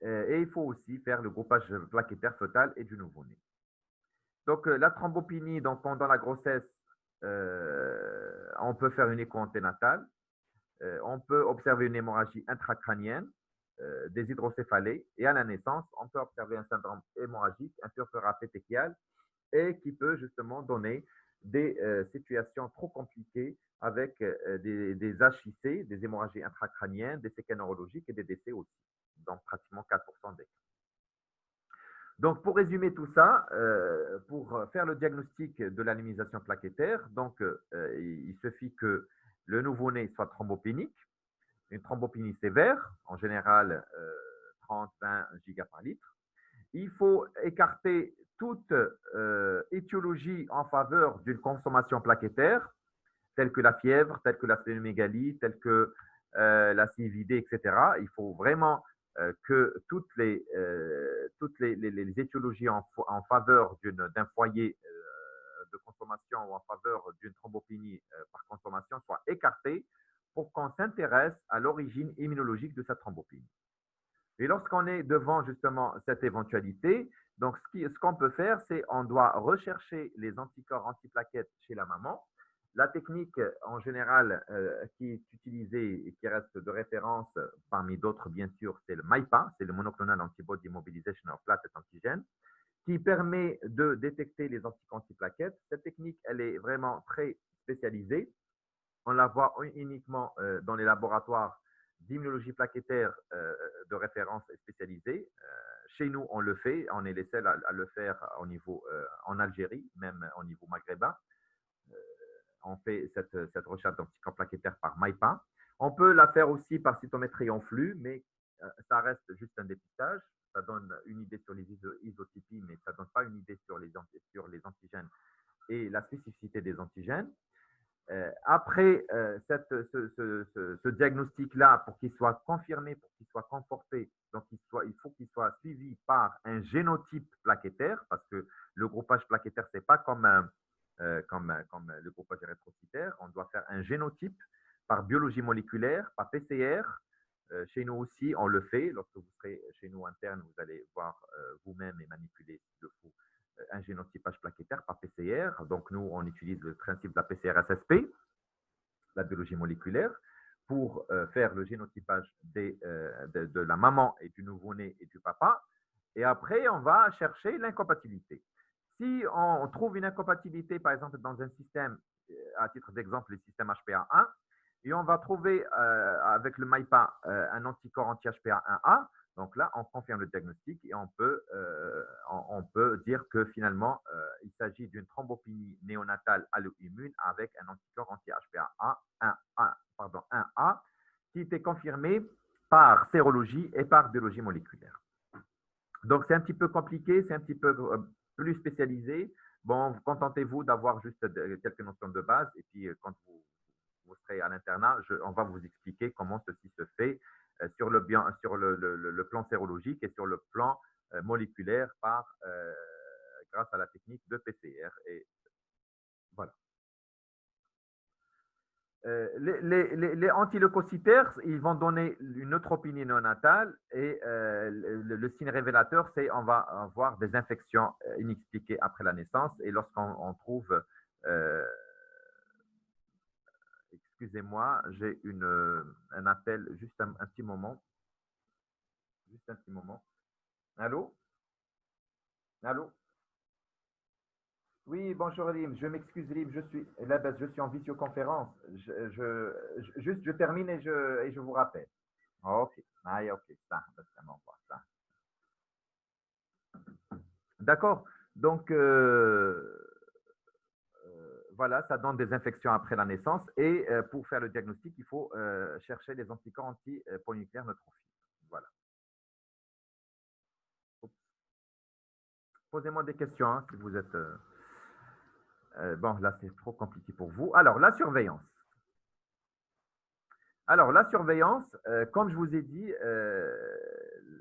Et il faut aussi faire le groupage plaquettaire fœtal et du nouveau-né. Donc, la thrombopénie, donc, pendant la grossesse, on peut faire une écho anténatale. On peut observer une hémorragie intracrânienne, des hydrocéphalées. Et à la naissance, on peut observer un syndrome hémorragique, un purpura pétéchial, et qui peut justement donner des situations trop compliquées avec des HIC, des hémorragies intracrâniennes, des séquelles neurologiques et des décès aussi, dans pratiquement 4% des cas. Donc, pour résumer tout ça, pour faire le diagnostic de l'anémisation plaquettaire, donc, il suffit que le nouveau-né soit thrombopénique, une thrombopénie sévère, en général 30-20 giga par litre. Il faut écarter toute étiologie en faveur d'une consommation plaquettaire, telle que la fièvre, telle que la splénomégalie, telle que la CIVD, etc. Il faut vraiment que toutes les étiologies en faveur d'un foyer de consommation ou en faveur d'une thrombopénie par consommation soient écartées pour qu'on s'intéresse à l'origine immunologique de cette thrombopénie. Et lorsqu'on est devant justement cette éventualité, donc ce qu'on peut faire, c'est on doit rechercher les anticorps antiplaquettes chez la maman. La technique en général qui est utilisée et qui reste de référence parmi d'autres, bien sûr, c'est le MAIPA, c'est le monoclonal antibody mobilization of platelet antigène, qui permet de détecter les anticorps antiplaquettes. Cette technique, elle est vraiment très spécialisée. On la voit uniquement dans les laboratoires d'immunologie plaquettaire de référence spécialisée. Chez nous, on le fait. On est les seuls à le faire au niveau, en Algérie, même au niveau maghrébin. On fait cette recherche d'anticorps plaquettaires par MAIPA. On peut la faire aussi par cytométrie en flux, mais ça reste juste un dépistage. Ça donne une idée sur les isotypies, mais ça ne donne pas une idée sur les antigènes et la spécificité des antigènes. Après ce diagnostic-là, pour qu'il soit confirmé, pour qu'il soit conforté, donc il faut qu'il soit suivi par un génotype plaquettaire, parce que le groupage plaquettaire, ce n'est pas comme le groupage érythrocytaire. On doit faire un génotype par biologie moléculaire, par PCR. Chez nous aussi, on le fait. Lorsque vous serez chez nous interne, vous allez voir vous-même et manipuler le fou un génotypage plaquettaire par PCR. Donc, nous, on utilise le principe de la PCR-SSP, la biologie moléculaire, pour faire le génotypage de la maman et du nouveau-né et du papa. Et après, on va chercher l'incompatibilité. Si on trouve une incompatibilité, par exemple, dans un système, à titre d'exemple, le système HPA1, et on va trouver avec le MAIPA un anticorps anti-HPA1A, donc là, on confirme le diagnostic et on peut dire que finalement, il s'agit d'une thrombopénie néonatale allo-immune avec un anticorps anti-HPA1A qui était confirmé par sérologie et par biologie moléculaire. Donc, c'est un petit peu compliqué, c'est un petit peu plus spécialisé. Bon, contentez-vous d'avoir juste quelques notions de base et puis quand vous serez à l'internat, on va vous expliquer comment ceci se fait sur le plan sérologique et sur le plan moléculaire grâce à la technique de PCR. Et voilà. Les antileucocytaires, ils vont donner une neutropénie néonatale et le signe révélateur, c'est on va avoir des infections inexpliquées après la naissance. Et lorsqu'on trouve excusez-moi, j'ai un appel, juste un petit moment. Juste un petit moment. Allô? Allô? Oui, bonjour Lim, je m'excuse Lim, je suis en visioconférence. Je termine et je vous rappelle. Ok, ok, ça, vraiment ça. D'accord, donc voilà, ça donne des infections après la naissance et pour faire le diagnostic, il faut chercher les anticorps anti-polynucléaires neutrophiles. Voilà. Posez-moi des questions hein, si vous êtes… bon, là, c'est trop compliqué pour vous. Alors, la surveillance. Alors, la surveillance, comme je vous ai dit,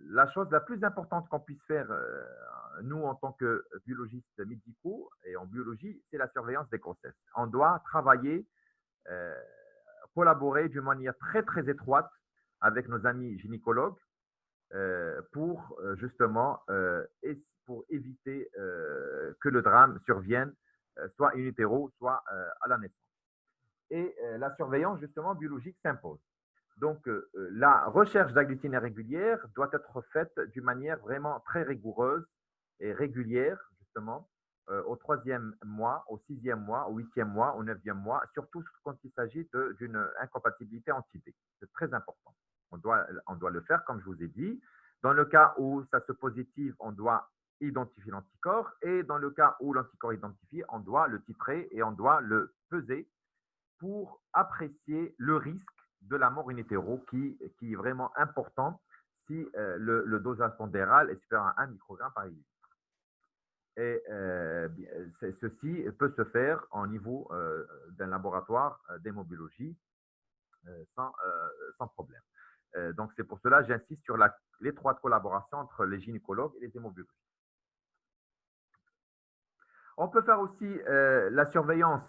la chose la plus importante qu'on puisse faire, nous, en tant que biologistes médicaux et en biologie, c'est la surveillance des grossesses. On doit travailler, collaborer d'une manière très, très étroite avec nos amis gynécologues pour justement pour éviter que le drame survienne, soit in utero, soit à la naissance. Et la surveillance, justement, biologique s'impose. Donc, la recherche d'agglutiner régulière doit être faite d'une manière vraiment très rigoureuse et régulière, justement, au 3e mois, au 6e mois, au 8e mois, au 9e mois, surtout quand il s'agit d'une incompatibilité anti-B. C'est très important. On doit le faire, comme je vous ai dit. Dans le cas où ça se positive, on doit identifier l'anticorps. Et dans le cas où l'anticorps est identifié, on doit le titrer et on doit le peser pour apprécier le risque de la mort in utero qui est vraiment important si le dosage pondéral est supérieur à 1 microgramme par millilitre. Et ceci peut se faire au niveau d'un laboratoire d'hémobiologie sans problème. Donc, c'est pour cela que j'insiste sur l'étroite collaboration entre les gynécologues et les hémobiologistes. On peut faire aussi la surveillance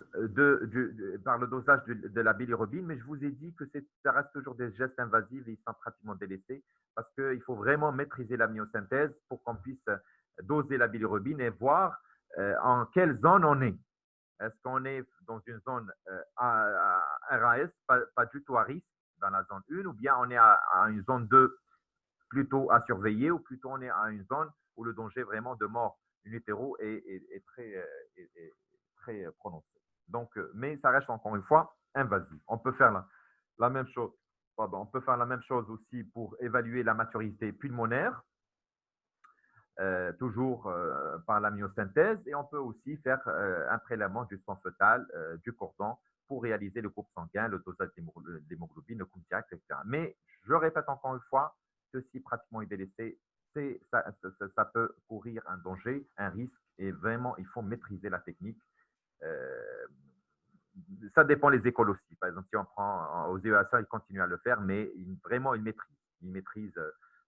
par le dosage de la bilirubine, mais je vous ai dit que ça reste toujours des gestes invasifs et ils sont pratiquement délaissés parce qu'il faut vraiment maîtriser la myosynthèse pour qu'on puisse doser la bilirubine et voir en quelle zone on est. Est-ce qu'on est dans une zone RAS, pas du tout à risque dans la zone 1, ou bien on est à une zone 2 plutôt à surveiller, ou plutôt on est à une zone où le danger vraiment de mort in utero est très prononcé. Donc, mais ça reste encore une fois invasif. On peut faire la même chose. Pardon, on peut faire la même chose aussi pour évaluer la maturité pulmonaire, toujours par la myosynthèse, et on peut aussi faire un prélèvement du sang fœtal, du cordon, pour réaliser le groupe sanguin, le dosage d'hémoglobine, le groupe direct, etc. Mais je répète encore une fois, ceci pratiquement est délaissé. Ça peut courir un danger, un risque, et vraiment, il faut maîtriser la technique. Ça dépend des écoles aussi. Par exemple, si on prend aux EESA, ils continuent à le faire, mais vraiment, ils maîtrisent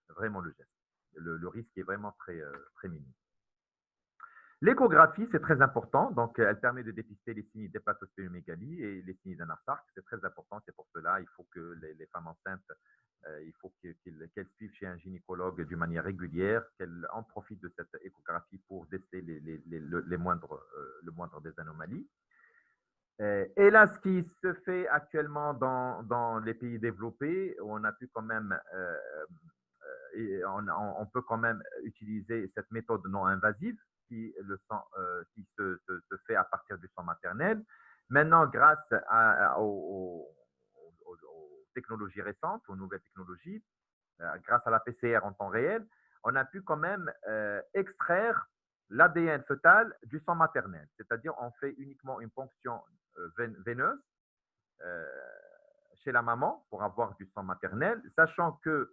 vraiment le geste. Le risque est vraiment très minime. L'échographie, c'est très important. Donc, elle permet de dépister les signes d'hépatosplénomégalie et les signes d'un infarct. C'est très important. C'est pour cela il faut que les femmes enceintes, il faut qu'elles suivent chez un gynécologue d'une manière régulière, qu'elles en profitent de cette échographie pour déceler le moindre des anomalies. Et là, ce qui se fait actuellement dans les pays développés, on a pu quand même, on peut quand même utiliser cette méthode non invasive qui se fait à partir du sang maternel. Maintenant, grâce aux technologies récentes, aux nouvelles technologies, grâce à la PCR en temps réel, on a pu quand même extraire l'ADN fœtal du sang maternel. C'est-à-dire, on fait uniquement une ponction veineuse chez la maman pour avoir du sang maternel, sachant que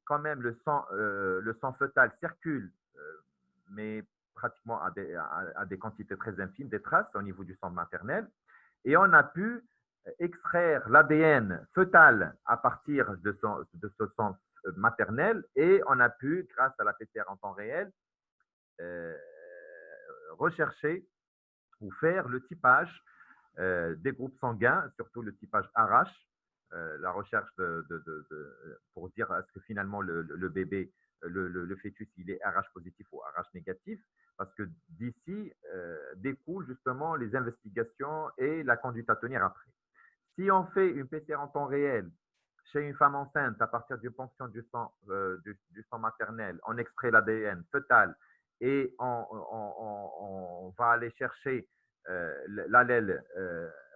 quand même le sang fœtal circule, mais pratiquement à des quantités très infimes, des traces au niveau du sang maternel. Et on a pu extraire l'ADN fœtal à partir de ce sang maternel et on a pu, grâce à la PCR en temps réel, rechercher ou faire le typage des groupes sanguins, surtout le typage RH, la recherche pour dire est-ce que finalement le bébé, le fœtus, il est RH positif ou RH négatif, parce que d'ici découlent justement les investigations et la conduite à tenir après. Si on fait une PCR en temps réel chez une femme enceinte à partir d'une ponction du sang maternel, on extrait l'ADN fœtal et on va aller chercher l'allèle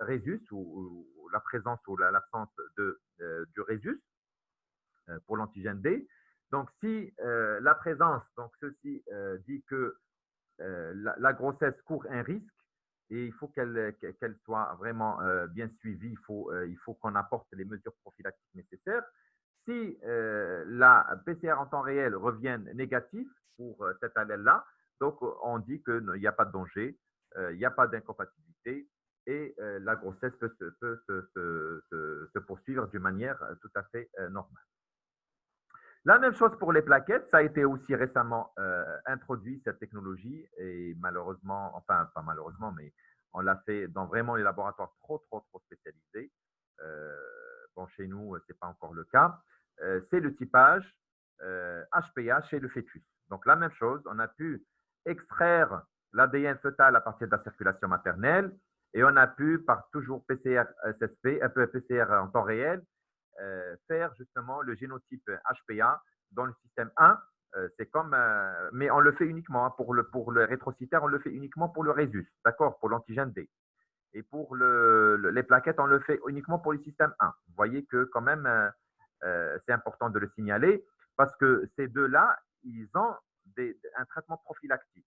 rhésus ou la présence ou l'absence du rhésus pour l'antigène D. Donc, si la présence, donc ceci dit que la grossesse court un risque et il faut qu'elle soit vraiment bien suivie, il faut qu'on apporte les mesures prophylactiques nécessaires. Si la PCR en temps réel revient négatif pour cet allèle-là, donc on dit qu'il n'y a pas de danger, il n'y a pas d'incompatibilité et la grossesse peut se poursuivre d'une manière tout à fait normale. La même chose pour les plaquettes, ça a été aussi récemment introduit, cette technologie, et malheureusement, enfin pas malheureusement, mais on l'a fait dans vraiment les laboratoires trop spécialisés. Bon, chez nous, ce n'est pas encore le cas. C'est le typage HPA chez le fœtus. Donc, la même chose, on a pu extraire l'ADN fœtal à partir de la circulation maternelle et on a pu, par toujours PCR, SSP, PCR en temps réel, faire justement le génotype HPA dans le système 1. C'est comme, mais on le fait uniquement pour le rétrocytaire, on le fait uniquement pour le rhésus, d'accord, pour l'antigène D. Et pour les plaquettes, on le fait uniquement pour le système 1. Vous voyez que quand même, c'est important de le signaler parce que ces deux-là, ils ont un traitement prophylactique.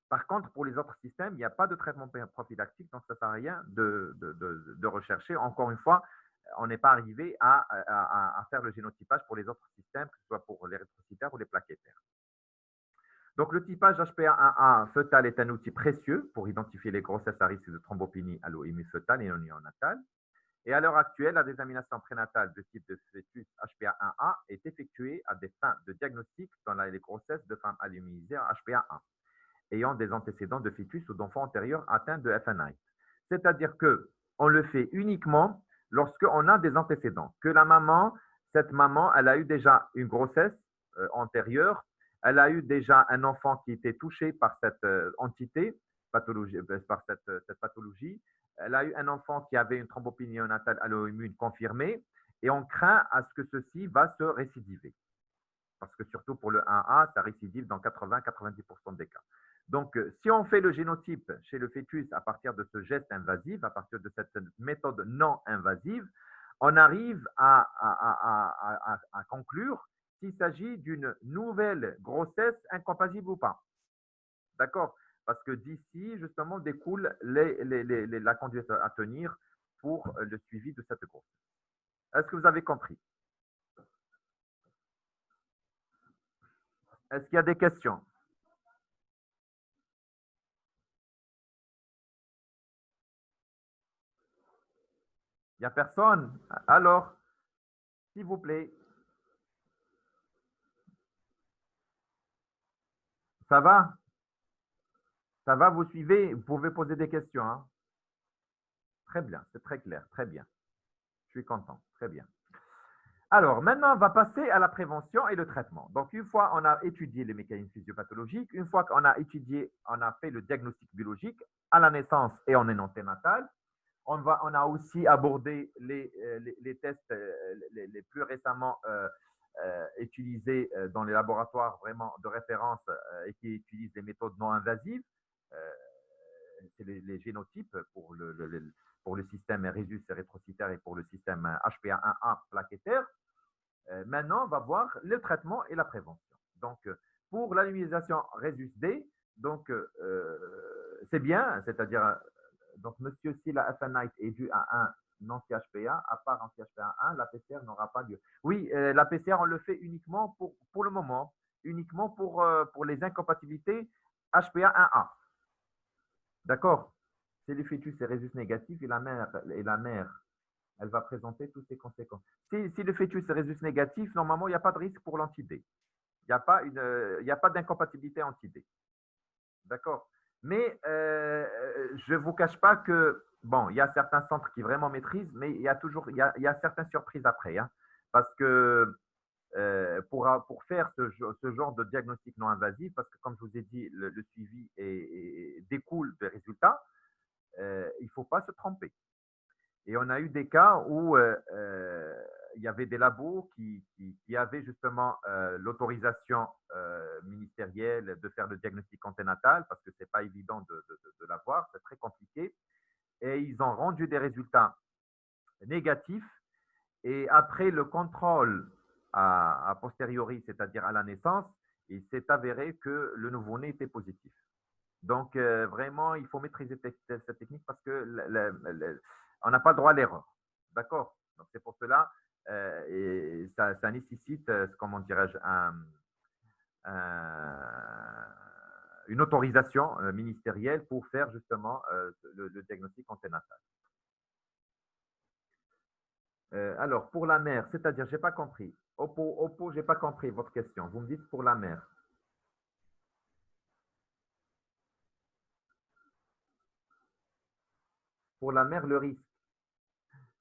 Par contre, pour les autres systèmes, il n'y a pas de traitement prophylactique, donc ça ne sert à rien de rechercher. Encore une fois, on n'est pas arrivé à faire le génotypage pour les autres systèmes, que ce soit pour les rétrocytaires ou les plaquettaires. Donc, le typage HPA-1A fœtal est un outil précieux pour identifier les grossesses à risque de thrombopénie allo-immune fœtale et non néonatale. Et à l'heure actuelle, la détermination prénatale de type de fœtus HPA-1A est effectuée à des fins de diagnostic dans les grossesses de femmes alloimmunisées en HPA-1 ayant des antécédents de fœtus ou d'enfants antérieurs atteints de FNI. C'est-à-dire qu'on le fait uniquement lorsqu'on a des antécédents, que la maman, cette maman, elle a eu déjà une grossesse antérieure, elle a eu déjà un enfant qui était touché par cette entité, pathologie, par cette pathologie, elle a eu un enfant qui avait une thrombopénie néonatale allo-immune confirmée, et on craint à ce que ceci va se récidiver. Parce que surtout pour le 1A, ça récidive dans 80-90% des cas. Donc, si on fait le génotype chez le fœtus à partir de ce geste invasif, à partir de cette méthode non invasive, on arrive à conclure s'il s'agit d'une nouvelle grossesse incompatible ou pas. D'accord? Parce que d'ici, justement, découle la conduite à tenir pour le suivi de cette grossesse. Est-ce que vous avez compris? Est-ce qu'il y a des questions? Il n'y a personne? Alors, s'il vous plaît. Ça va? Ça va, vous suivez? Vous pouvez poser des questions. Hein? Très bien, c'est très clair, très bien. Je suis content, très bien. Alors, maintenant, on va passer à la prévention et le traitement. Donc, une fois on a étudié les mécanismes physiopathologiques, une fois qu'on a étudié, on a fait le diagnostic biologique à la naissance et en néonatal, on a aussi abordé les tests les plus récemment utilisés dans les laboratoires vraiment de référence et qui utilisent les méthodes non invasives. C'est les génotypes pour le système rhésus rétrocytaire et pour le système HPA-1A plaquettaire. Maintenant, on va voir le traitement et la prévention. Donc, pour l'anonymisation rhésus-D, donc c'est bien, c'est-à-dire, donc monsieur, si la FNIT est due à un anti-HPA, à part anti-HPA1, la PCR n'aura pas lieu. Oui, la PCR, on le fait uniquement pour le moment, uniquement pour les incompatibilités HPA1A. D'accord? C'est le fœtus est rhésus négatif et la mère, elle va présenter toutes ces conséquences. Si le fœtus est rhésus négatif, normalement, il n'y a pas de risque pour l'anti-D. Il n'y a pas d'incompatibilité anti-D. D'accord? Mais je ne vous cache pas que, bon, il y a certains centres qui vraiment maîtrisent, mais il y a certaines surprises après. Hein, parce que pour faire ce genre de diagnostic non invasif, parce que comme je vous ai dit, le suivi découle des résultats, il ne faut pas se tromper. Et on a eu des cas où il y avait des labos qui avaient justement l'autorisation ministérielle de faire le diagnostic anténatal, parce que ce n'est pas évident de l'avoir, c'est très compliqué. Et ils ont rendu des résultats négatifs. Et après le contrôle a posteriori, c'est-à-dire à la naissance, il s'est avéré que le nouveau-né était positif. Donc, vraiment, il faut maîtriser cette technique parce que on n'a pas le droit à l'erreur. D'accord? Donc, c'est pour cela, et ça nécessite, comment dirais-je, une autorisation ministérielle pour faire justement le diagnostic anténatal. Alors, pour la mère, c'est-à-dire, je n'ai pas compris. Oppo, je n'ai pas compris votre question. Vous me dites pour la mère. Pour la mère, le risque.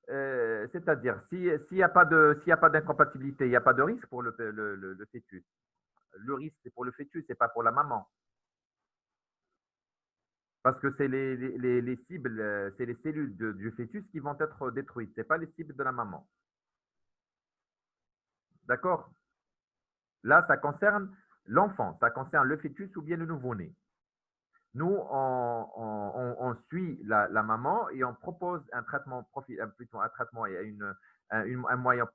C'est-à-dire, s'il n'y a pas d'incompatibilité, il n'y a pas de risque pour le fœtus. Le risque, c'est pour le fœtus, ce n'est pas pour la maman. Parce que c'est les cibles, c'est les cellules du fœtus qui vont être détruites. Ce n'est pas les cibles de la maman. D'accord? Là, ça concerne l'enfant, ça concerne le fœtus ou bien le nouveau-né. Nous, on suit la maman et on propose un traitement, plutôt un traitement et un moyen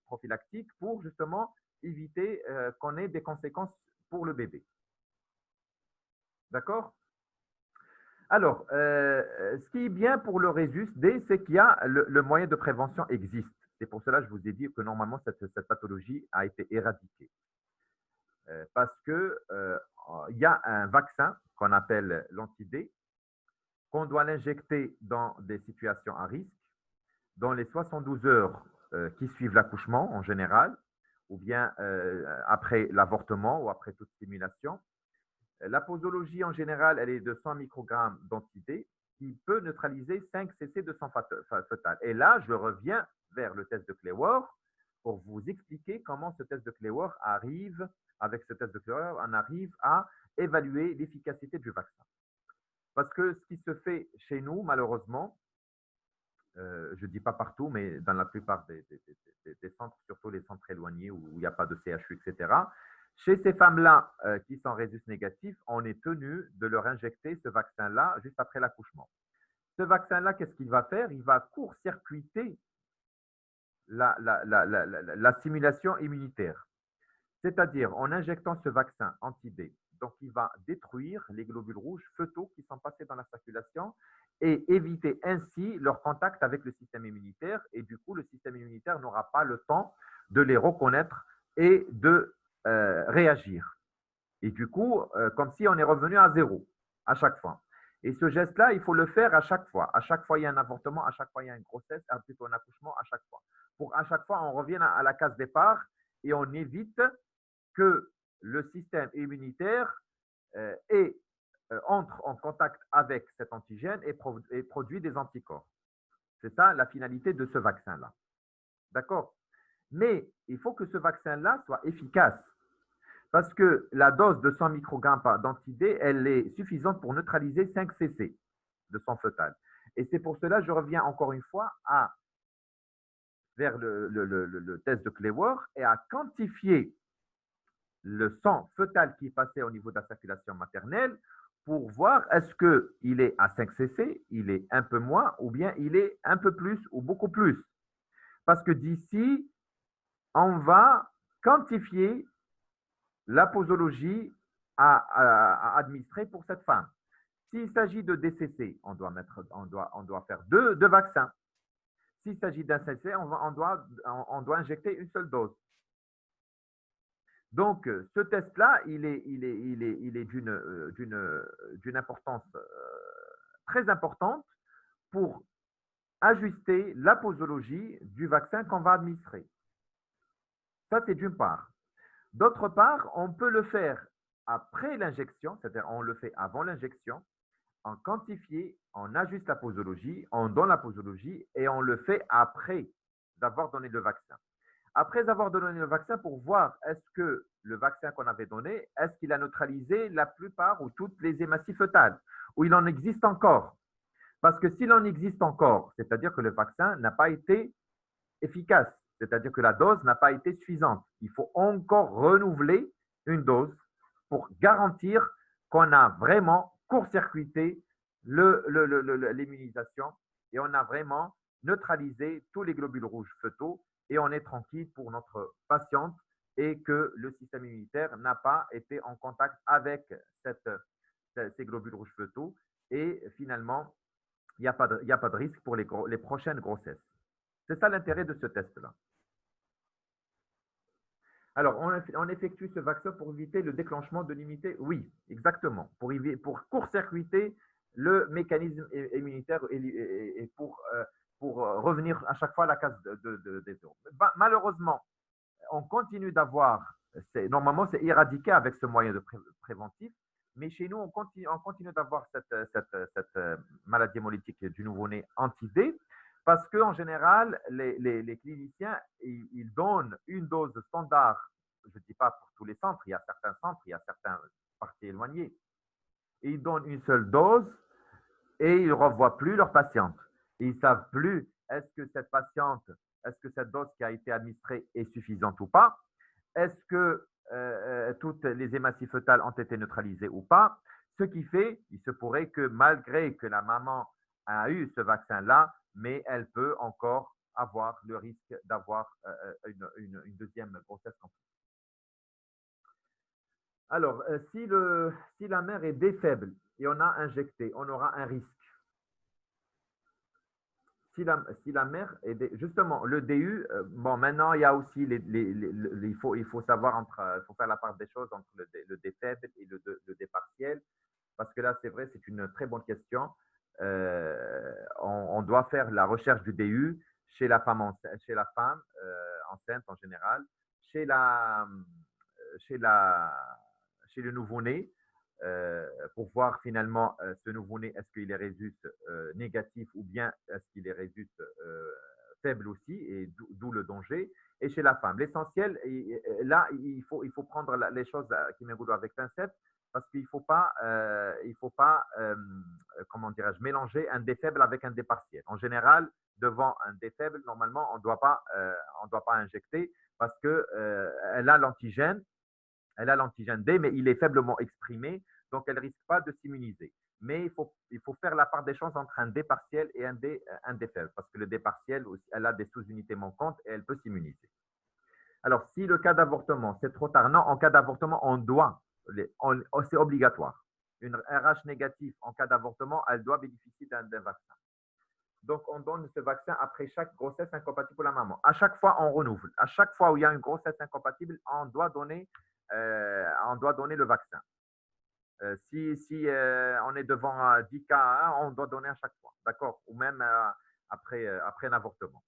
prophylactique pour justement éviter qu'on ait des conséquences pour le bébé. D'accord? Alors, ce qui est bien pour le Rhésus-D, c'est qu'il y a le moyen de prévention existe. C'est pour cela que je vous ai dit que normalement, cette pathologie a été éradiquée. Parce que il y a un vaccin qu'on appelle l'anti-D, qu'on doit l'injecter dans des situations à risque, dans les 72 heures qui suivent l'accouchement en général, ou bien après l'avortement ou après toute stimulation. La posologie en général, elle est de 100 microgrammes d'anti-D qui peut neutraliser 5 cc de sang fœtal. Et là, je reviens vers le test de Clewer pour vous expliquer comment ce test de Clewer arrive, avec ce test de Clewer, on arrive à évaluer l'efficacité du vaccin. Parce que ce qui se fait chez nous, malheureusement, je ne dis pas partout, mais dans la plupart des centres, surtout les centres éloignés où il n'y a pas de CHU, etc., chez ces femmes-là qui sont Rhésus négatifs, on est tenu de leur injecter ce vaccin-là juste après l'accouchement. Ce vaccin-là, qu'est-ce qu'il va faire? Il va court-circuiter la simulation immunitaire. C'est-à-dire, en injectant ce vaccin anti-D, donc il va détruire les globules rouges fœtaux qui sont passés dans la circulation et éviter ainsi leur contact avec le système immunitaire. Et du coup, le système immunitaire n'aura pas le temps de les reconnaître et de réagir. Et du coup, comme si on est revenu à zéro à chaque fois. Et ce geste-là, il faut le faire à chaque fois. À chaque fois, il y a un avortement, à chaque fois, il y a une grossesse, plutôt un accouchement, à chaque fois. Pour à chaque fois, on revient à la case départ et on évite que le système immunitaire entre en contact avec cet antigène et produit des anticorps. C'est ça la finalité de ce vaccin-là. D'accord? Mais il faut que ce vaccin-là soit efficace. Parce que la dose de 100 microgrammes d'anti-D, elle est suffisante pour neutraliser 5 cc de sang fœtal. Et c'est pour cela que je reviens encore une fois vers le test de Clewer et à quantifier le sang fœtal qui est passé au niveau de la circulation maternelle pour voir est-ce qu'il est à 5 cc, il est un peu moins ou bien il est un peu plus ou beaucoup plus. Parce que d'ici, on va quantifier la posologie à administrer pour cette femme. S'il s'agit de DCC, on doit faire deux vaccins. S'il s'agit d'un CC, on doit injecter une seule dose. Donc, ce test-là, il est d'une importance très importante pour ajuster la posologie du vaccin qu'on va administrer. Ça, c'est d'une part. D'autre part, on peut le faire après l'injection, c'est-à-dire on le fait avant l'injection, on quantifie, on ajuste la posologie, on donne la posologie et on le fait après d'avoir donné le vaccin. Après avoir donné le vaccin pour voir est-ce que le vaccin qu'on avait donné, est-ce qu'il a neutralisé la plupart ou toutes les hématies fœtales, ou il en existe encore. Parce que s'il en existe encore, c'est-à-dire que le vaccin n'a pas été efficace, c'est-à-dire que la dose n'a pas été suffisante. Il faut encore renouveler une dose pour garantir qu'on a vraiment court-circuité l'immunisation et on a vraiment neutralisé tous les globules rouges fœtaux et on est tranquille pour notre patiente et que le système immunitaire n'a pas été en contact avec ces globules rouges fœtaux et finalement, il n'y a pas de risque pour les prochaines grossesses. C'est ça l'intérêt de ce test-là. Alors, on effectue ce vaccin pour éviter le déclenchement de l'immunité? Oui, exactement. Pour court-circuiter le mécanisme immunitaire et pour revenir à chaque fois à la case des zéros. Malheureusement, on continue d'avoir, normalement c'est éradiqué avec ce moyen de préventif, mais chez nous, on continue d'avoir cette maladie hémolytique du nouveau-né anti-D Parce qu'en général, les cliniciens, ils donnent une dose standard. Je ne dis pas pour tous les centres, il y a certains centres, il y a certains parties éloignées. Ils donnent une seule dose et ils ne revoient plus leur patiente. Ils ne savent plus est-ce que cette patiente, est-ce que cette dose qui a été administrée est suffisante ou pas. Est-ce que toutes les hématies fœtales ont été neutralisées ou pas? Ce qui fait, il se pourrait que malgré que la maman a eu ce vaccin-là, mais elle peut encore avoir le risque d'avoir une deuxième grossesse compliquée. Alors, si la mère est D-faible et on a injecté, on aura un risque. Si la mère est justement le DU, bon maintenant il y a aussi il faut savoir il faut faire la part des choses entre le D faible et le D partiel, parce que là c'est vrai, c'est une très bonne question. On doit faire la recherche du DU chez la femme enceinte en général, chez le nouveau-né, pour voir finalement ce nouveau-né, est-ce qu'il est rhésus négatif ou bien est-ce qu'il est rhésus faible aussi, et d'où le danger. Et chez la femme, l'essentiel, là, il faut prendre les choses qui me goûtent avec pincette, parce qu'il ne faut pas, comment dirais-je, mélanger un D faible avec un D partiel. En général, devant un D faible, normalement, on ne doit pas injecter parce qu'elle a l'antigène. Elle a l'antigène D, mais il est faiblement exprimé, donc elle ne risque pas de s'immuniser. Mais il faut faire la part des choses entre un D partiel et un D faible, parce que le D partiel, elle a des sous-unités manquantes et elle peut s'immuniser. Alors, si le cas d'avortement, c'est trop tard, non, en cas d'avortement, c'est obligatoire. Une RH négative en cas d'avortement, elle doit bénéficier d'un vaccin. Donc, on donne ce vaccin après chaque grossesse incompatible pour la maman. À chaque fois, on renouvelle. À chaque fois où il y a une grossesse incompatible, on doit donner le vaccin. Si on est devant 10 cas, on doit donner à chaque fois. D'accord? Ou même après un avortement.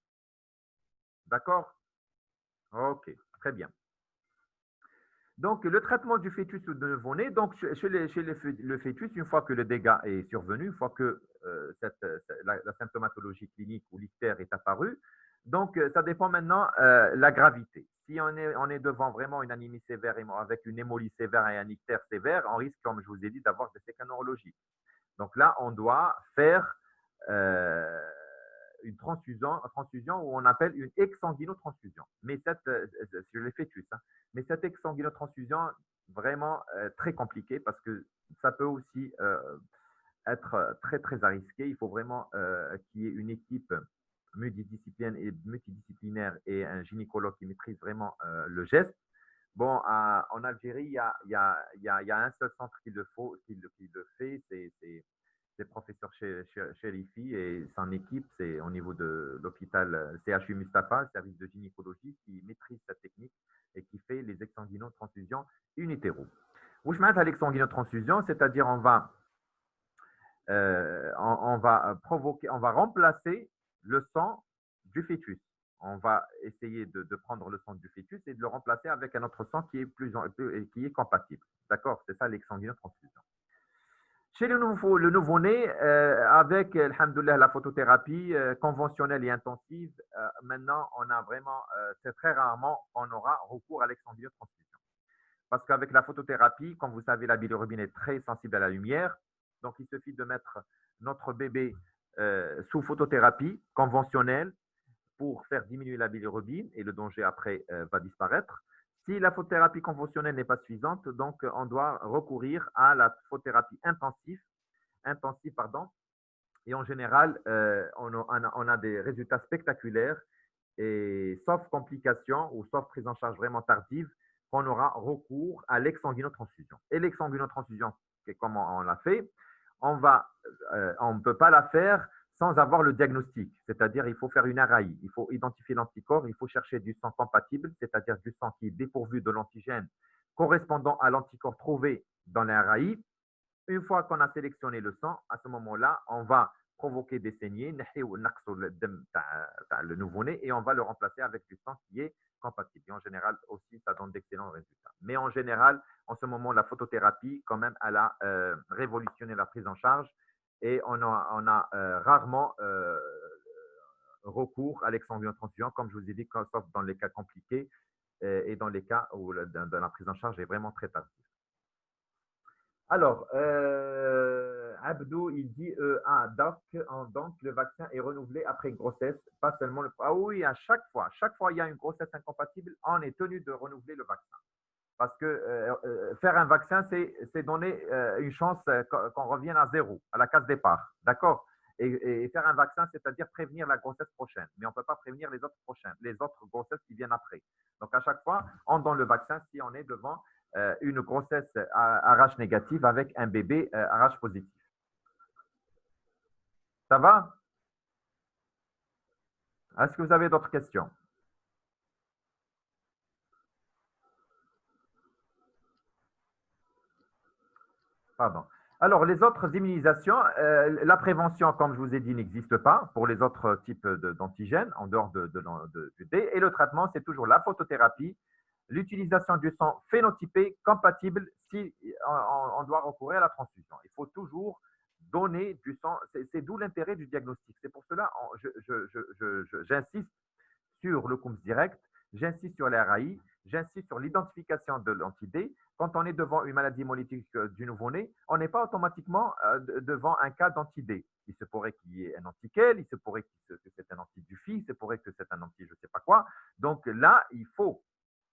D'accord? Ok, très bien. Donc, le traitement du fœtus ou de nouveau-né, donc chez le fœtus, une fois que le dégât est survenu, une fois que la symptomatologie clinique ou l'ictère est apparue, donc ça dépend maintenant la gravité. Si on est devant vraiment une anémie sévère avec une hémolyse sévère et un ictère sévère, on risque, comme je vous ai dit, d'avoir des séquelles neurologiques. Donc là, on doit faire une transfusion où on appelle une exsanguinotransfusion. Mais sur les fœtus, hein. Mais cette exsanguinotransfusion, vraiment très compliquée parce que ça peut aussi être très, très à risquer. Il faut vraiment qu'il y ait une équipe multidisciplinaire et un gynécologue qui maîtrise vraiment le geste. Bon, en Algérie, il y a un seul centre qui le fait, c'est professeur Cherifi et son équipe, c'est au niveau de l'hôpital CHU Mustapha, le service de gynécologie, qui maîtrise cette technique et qui fait les exsanguinotransfusions in utero. Où je mets à l'exsanguinotransfusion, c'est-à-dire on va remplacer le sang du fœtus. On va essayer de prendre le sang du fœtus et de le remplacer avec un autre sang qui est compatible. D'accord? C'est ça l'exsanguinotransfusion. Chez le nouveau-né, avec, alhamdoulilah, la photothérapie conventionnelle et intensive, maintenant, on a vraiment, c'est très rarement qu'on aura recours à l'exsanguinotransfusion. Parce qu'avec la photothérapie, comme vous savez, la bilirubine est très sensible à la lumière. Donc, il suffit de mettre notre bébé sous photothérapie conventionnelle pour faire diminuer la bilirubine et le danger après va disparaître. Si la photothérapie conventionnelle n'est pas suffisante, donc on doit recourir à la photothérapie intensive. Et en général, on a des résultats spectaculaires et sauf complications ou sauf prise en charge vraiment tardive, qu'on aura recours à l'exsanguinotransfusion. Et l'exsanguinotransfusion, comment on l'a fait? On ne peut pas la faire sans avoir le diagnostic, c'est-à-dire il faut faire une RAI, il faut identifier l'anticorps, il faut chercher du sang compatible, c'est-à-dire du sang qui est dépourvu de l'antigène correspondant à l'anticorps trouvé dans la RAI. Une fois qu'on a sélectionné le sang, à ce moment-là, on va provoquer des saignées, le nouveau-né, et on va le remplacer avec du sang qui est compatible. Et en général, aussi, ça donne d'excellents résultats. Mais en général, en ce moment, la photothérapie, quand même, elle a révolutionné la prise en charge et on a rarement recours à l'exemple transfusion, comme je vous ai dit, sauf dans les cas compliqués et dans les cas où la prise en charge est vraiment très tardive. Alors, Abdou, il dit donc le vaccin est renouvelé après une grossesse, pas seulement le. Ah oui, à chaque fois il y a une grossesse incompatible, on est tenu de renouveler le vaccin. Parce que faire un vaccin, c'est donner une chance qu'on revienne à zéro, à la case départ. D'accord? Et faire un vaccin, c'est-à-dire prévenir la grossesse prochaine. Mais on ne peut pas prévenir les autres grossesses qui viennent après. Donc, à chaque fois, on donne le vaccin si on est devant une grossesse RH négative avec un bébé RH positif. Ça va? Est-ce que vous avez d'autres questions? Pardon. Alors, les autres immunisations, la prévention, comme je vous ai dit, n'existe pas pour les autres types d'antigènes en dehors du D. Et le traitement, c'est toujours la photothérapie, l'utilisation du sang phénotypé compatible si on doit recourir à la transfusion. Il faut toujours donner du sang. C'est d'où l'intérêt du diagnostic. C'est pour cela que j'insiste sur le COMS direct, j'insiste sur les RAI, j'insiste sur l'identification de l'anti-D. Quand on est devant une maladie hémolytique du nouveau-né, on n'est pas automatiquement devant un cas d'anti-D. Il se pourrait qu'il y ait un antiquel, il se pourrait que c'est un anti-Dufy, il se pourrait que c'est un anti je ne sais pas quoi. Donc là, il faut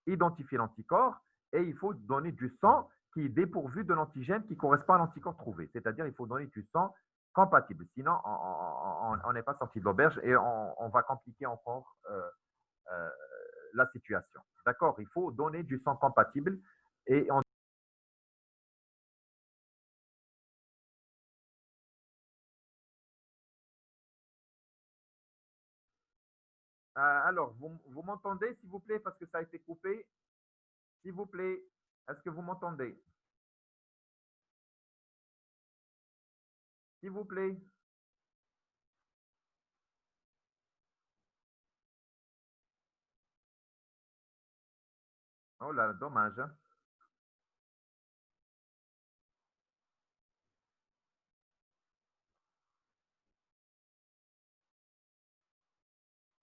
identifier l'anticorps et il faut donner du sang qui est dépourvu de l'antigène qui correspond à l'anticorps trouvé. C'est-à-dire il faut donner du sang compatible. Sinon, on n'est pas sorti de l'auberge et on va compliquer encore euh, la situation. D'accord? Il faut donner du sang compatible et on alors, vous m'entendez, s'il vous plaît, parce que ça a été coupé. S'il vous plaît, est-ce que vous m'entendez? S'il vous plaît. Oh là, dommage. Hein.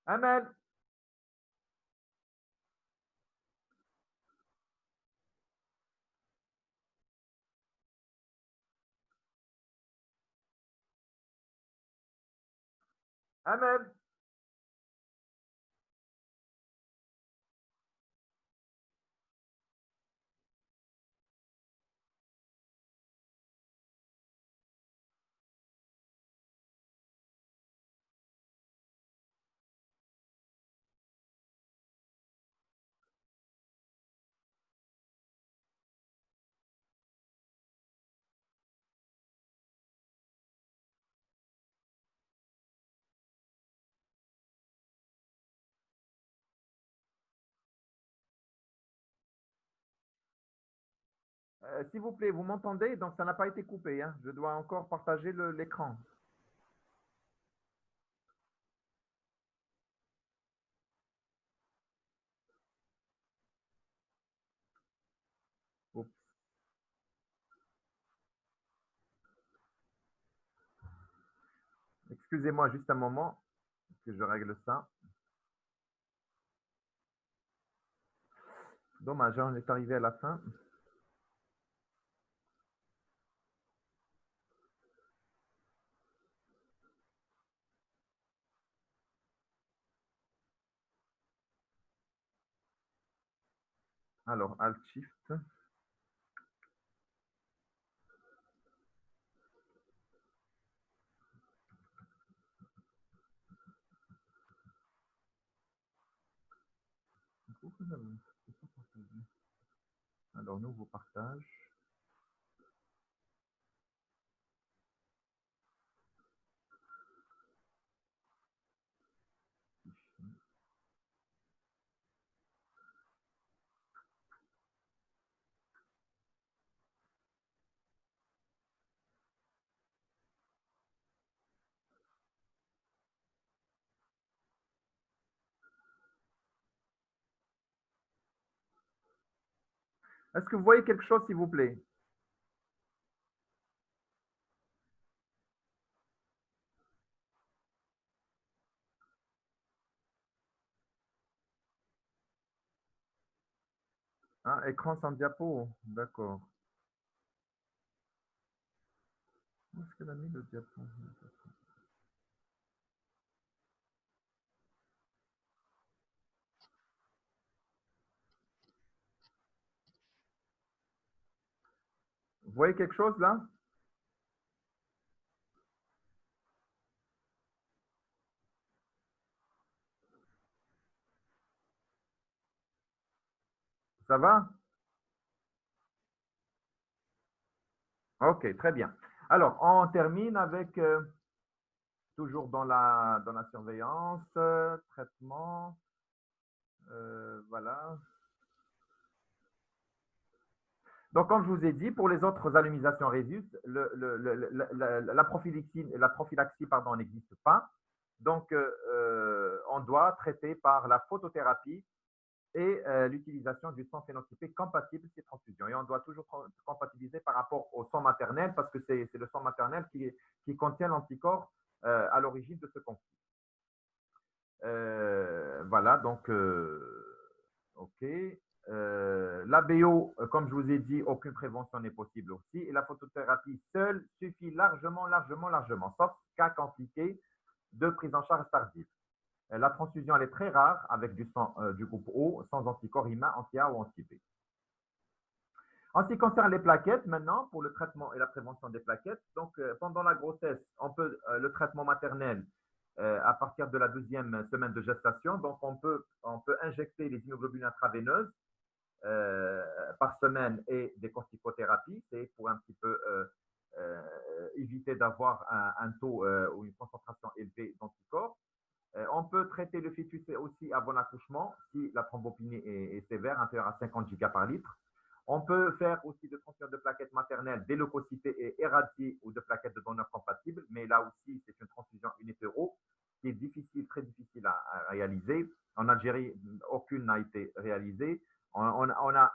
Amel, Amel, s'il vous plaît, vous m'entendez? Donc, ça n'a pas été coupé. Hein. Je dois encore partager l'écran. Excusez-moi juste un moment que je règle ça. Dommage, hein, on est arrivé à la fin. Alors, Alt Shift. Alors, nouveau partage. Est-ce que vous voyez quelque chose, s'il vous plaît? Ah, écran sans diapo, d'accord. Où est-ce qu'elle a mis le diapo? Vous voyez quelque chose là? Ça va? Ok, très bien. Alors, on termine avec, toujours dans la surveillance, traitement, voilà. Donc, comme je vous ai dit, pour les autres allumisations résus, la prophylaxie pardon, n'existe pas. Donc, on doit traiter par la photothérapie et l'utilisation du sang phénotypé compatible ces transfusions. Et on doit toujours compatibiliser par rapport au sang maternel parce que c'est le sang maternel qui contient l'anticorps à l'origine de ce conflit. Voilà, donc, OK. L'ABO, comme je vous ai dit, aucune prévention n'est possible aussi. Et la photothérapie seule suffit largement, sauf cas compliqué de prise en charge tardive. La transfusion, elle est très rare avec du sang du groupe O, sans anticorps humains, anti-A ou anti-B. En ce qui concerne les plaquettes, maintenant, pour le traitement et la prévention des plaquettes, donc pendant la grossesse, on peut le traitement maternel à partir de la 12e semaine de gestation, donc on peut injecter les immunoglobulines intraveineuses par semaine et des corticothérapies, c'est pour un petit peu éviter d'avoir un taux ou une concentration élevée d'anticorps. On peut traiter le fœtus aussi avant l'accouchement si la thrombopénie est sévère, inférieure à 50 giga par litre. On peut faire aussi de transfert de plaquettes maternelles des leucocytes et éradiés ou de plaquettes de donneurs compatibles, mais là aussi, c'est une transfusion in utero qui est difficile, très difficile à réaliser. En Algérie, aucune n'a été réalisée. On a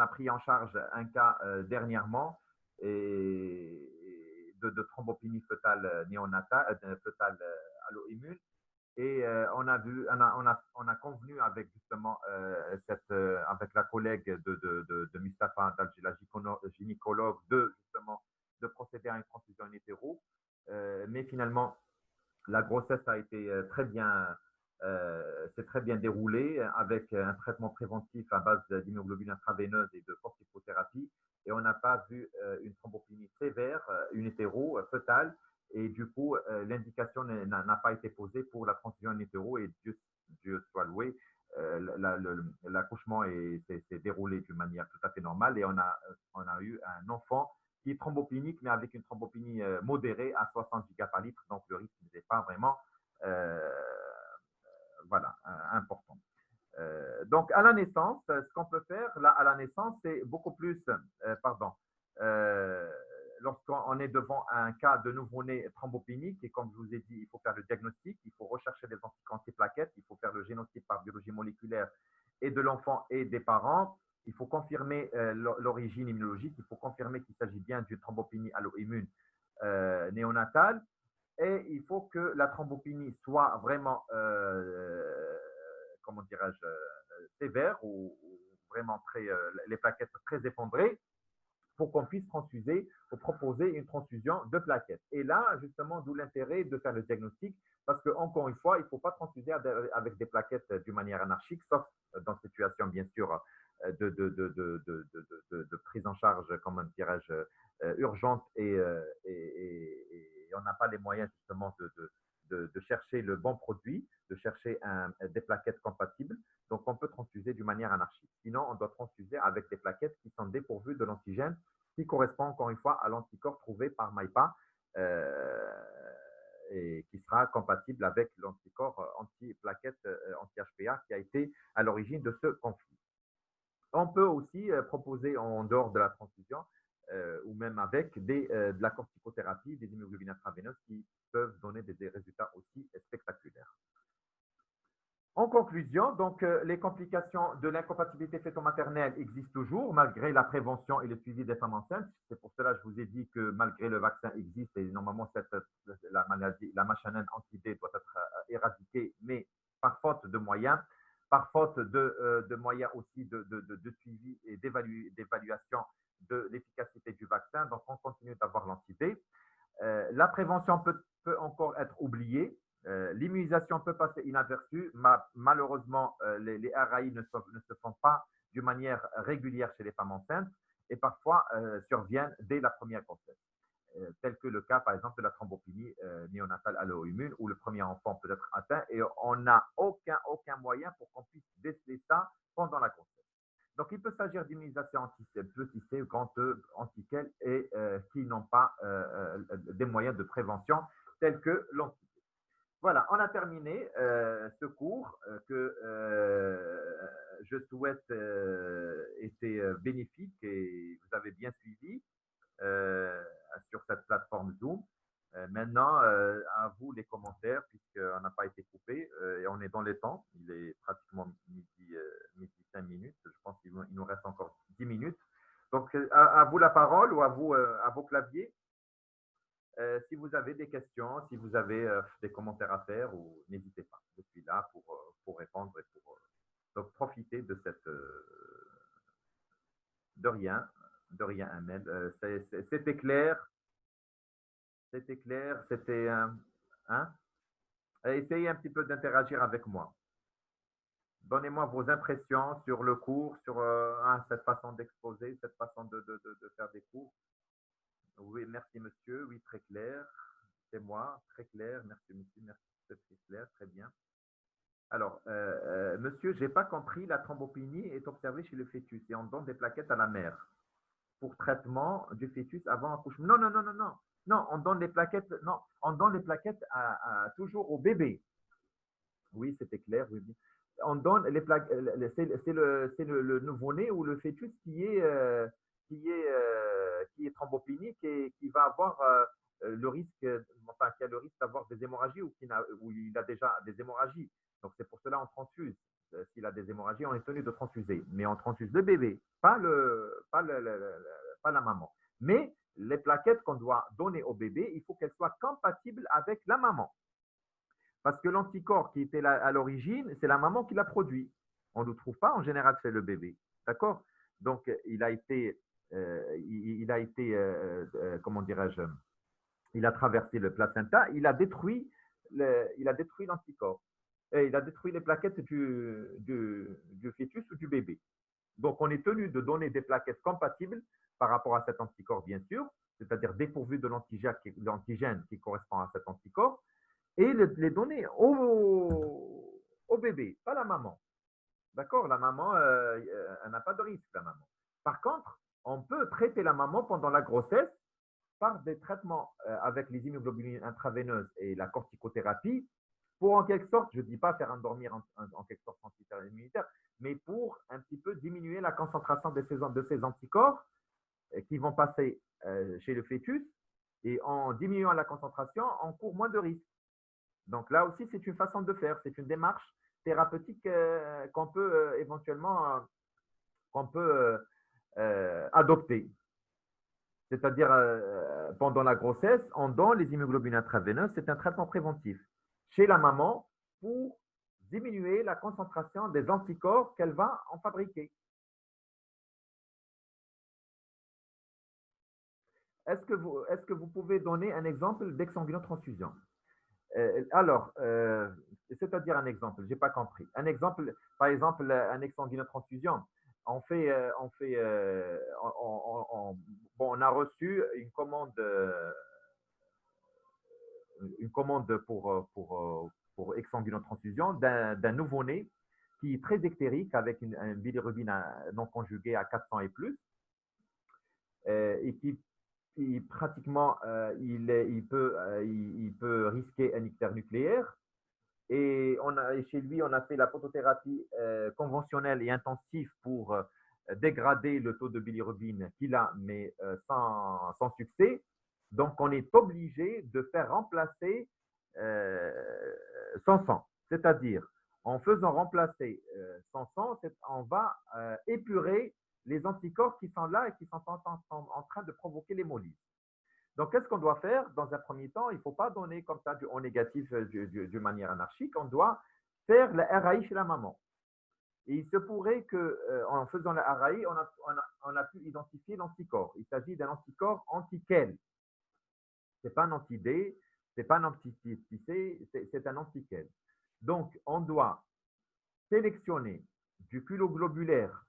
pris en charge un cas dernièrement et de thrombopénie fœtale néonatale, fœtale allo-immune. Et on a convenu avec justement avec la collègue de Mustapha, la gynécologue, de procéder à une transfusion in utero. Mais finalement, la grossesse a été s'est très bien déroulée avec un traitement préventif à base d'immunoglobulines intraveineuses et de corticothérapie. Et on n'a pas vu une thrombopénie sévère, une hétéro fœtale. Et du coup, l'indication n'a pas été posée pour la transfusion in utero. Et Dieu soit loué, l'accouchement s'est déroulé d'une manière tout à fait normale. Et on a eu un enfant qui est thrombopénique, mais avec une thrombopénie modérée à 60 giga par litre. Donc, le risque n'était pas vraiment voilà, important. Donc, à la naissance, ce qu'on peut faire là, à la naissance, c'est beaucoup plus, lorsqu'on est devant un cas de nouveau-né thrombopénique, et comme je vous ai dit, il faut faire le diagnostic, il faut rechercher des antiplaquettes, il faut faire le génotype par biologie moléculaire et de l'enfant et des parents. Il faut confirmer l'origine immunologique, il faut confirmer qu'il s'agit bien d'une thrombopénie allo-immune néonatale. Et il faut que la thrombopénie soit vraiment, comment dirais-je, sévère ou vraiment les plaquettes très effondrées pour qu'on puisse transfuser ou proposer une transfusion de plaquettes. Et là, justement, d'où l'intérêt de faire le diagnostic, parce qu'encore une fois, il ne faut pas transfuser avec des plaquettes d'une manière anarchique, sauf dans situation, bien sûr, de prise en charge, comment dirais-je, urgente et on n'a pas les moyens justement de chercher le bon produit, de chercher des plaquettes compatibles. Donc, on peut transfuser d'une manière anarchique. Sinon, on doit transfuser avec des plaquettes qui sont dépourvues de l'antigène qui correspond encore une fois à l'anticorps trouvé par MAIPA et qui sera compatible avec l'anticorps anti-plaquette anti-HPA qui a été à l'origine de ce conflit. On peut aussi proposer en dehors de la transfusion ou même avec de la corticothérapie, des immunoglobulines intraveineuses qui peuvent donner des résultats aussi spectaculaires. En conclusion, donc, les complications de l'incompatibilité fœto-maternelle existent toujours malgré la prévention et le suivi des femmes enceintes. C'est pour cela que je vous ai dit que malgré le vaccin existe et normalement la maladie, la H1N anti-D doit être éradiquée, mais par faute de moyens, par faute de moyens aussi la prévention peut encore être oubliée. L'immunisation peut passer inaperçue. Malheureusement, les RAI ne se font pas d'une manière régulière chez les femmes enceintes et parfois surviennent dès la première grossesse. Tel que le cas, par exemple, de la thrombopénie néonatale allo-immune, où le premier enfant peut être atteint et on n'a aucun moyen pour qu'on puisse déceler ça pendant la grossesse. Donc, il peut s'agir d'immunisations petit c, grand E, antiquelles et qui n'ont pas des moyens de prévention tels que l'anti. Voilà, on a terminé ce cours que je souhaite était bénéfique et vous avez bien suivi sur cette plateforme Zoom. Maintenant, à vous les commentaires, puisqu'on n'a pas été coupé et on est dans les temps. Il est pratiquement midi 5 minutes. Je pense qu'il nous reste encore 10 minutes. Donc, à vous la parole ou à vous, à vos claviers. Si vous avez des questions, si vous avez des commentaires à faire, n'hésitez pas. Je suis là pour répondre et pour donc, profiter de cette… de rien, Amel. C'était clair. C'était clair. C'était… hein? Essayez un petit peu d'interagir avec moi. Donnez-moi vos impressions sur le cours, sur cette façon d'exposer, cette façon de faire des cours. Oui, merci monsieur. Oui, très clair. C'est moi, très clair. Merci monsieur, merci, c'est très clair, très bien. Alors, monsieur, je n'ai pas compris, la thrombopénie est observée chez le fœtus et on donne des plaquettes à la mère pour traitement du fœtus avant accouchement. Non. Non, on donne les plaquettes, non, on donne les plaquettes toujours au bébé. Oui, c'était clair. Oui. On donne les plaquettes, c'est le nouveau-né ou le fœtus qui est thrombopénique et qui va avoir le risque, enfin, qui a le risque d'avoir des hémorragies ou il a déjà des hémorragies. Donc, c'est pour cela qu'on transfuse. S'il a des hémorragies, on est tenu de transfuser. Mais on transfuse le bébé, pas la maman. Mais les plaquettes qu'on doit donner au bébé, il faut qu'elles soient compatibles avec la maman. Parce que l'anticorps qui était là à l'origine, c'est la maman qui l'a produit. On ne le trouve pas en général chez le bébé. D'accord? Donc, il a été, comment dirais-je, il a traversé le placenta, il a détruit l'anticorps. Il a détruit les plaquettes du fœtus ou du bébé. Donc, on est tenu de donner des plaquettes compatibles par rapport à cet anticorps, bien sûr, c'est-à-dire dépourvues de l'antigène qui correspond à cet anticorps, et les donner au bébé, pas la maman. D'accord? La maman, elle n'a pas de risque, la maman. Par contre, on peut traiter la maman pendant la grossesse par des traitements avec les immunoglobulines intraveineuses et la corticothérapie pour en quelque sorte, je ne dis pas faire endormir en quelque sorte son système immunitaire, mais pour un petit peu diminuer la concentration de ces anticorps qui vont passer chez le fœtus et en diminuant la concentration, on court moins de risques. Donc là aussi, c'est une façon de faire, c'est une démarche thérapeutique qu'on peut éventuellement adopter. C'est-à-dire, pendant la grossesse, on donne les immunoglobulines intraveineuses, c'est un traitement préventif chez la maman pour diminuer la concentration des anticorps qu'elle va en fabriquer. Est-ce que vous pouvez donner un exemple d'exsanguinotransfusion? Alors, c'est-à-dire un exemple, je n'ai pas compris. Un exemple, par exemple, un exsanguinotransfusion. On a reçu une commande pour exsanguinotransfusion d'un nouveau-né qui est très ectérique avec un bilirubine non conjuguée à 400 et plus et qui pratiquement il peut risquer un ictère nucléaire. Et chez lui, on a fait la photothérapie conventionnelle et intensive pour dégrader le taux de bilirubine qu'il a, mais sans succès. Donc, on est obligé de faire remplacer son sang. C'est-à-dire, en faisant remplacer son sang, on va épurer les anticorps qui sont là et qui sont en train de provoquer l'hémolyse. Donc, qu'est-ce qu'on doit faire? Dans un premier temps, il ne faut pas donner comme ça du O négatif de manière anarchique. On doit faire la RAI chez la maman. Et il se pourrait qu'en faisant la RAI, on a pu identifier l'anticorps. Il s'agit d'un anticorps anti-quel. C'est pas un anti-D, c'est pas un anti-C, c'est un anti-quel. Donc, on doit sélectionner du culoglobulaire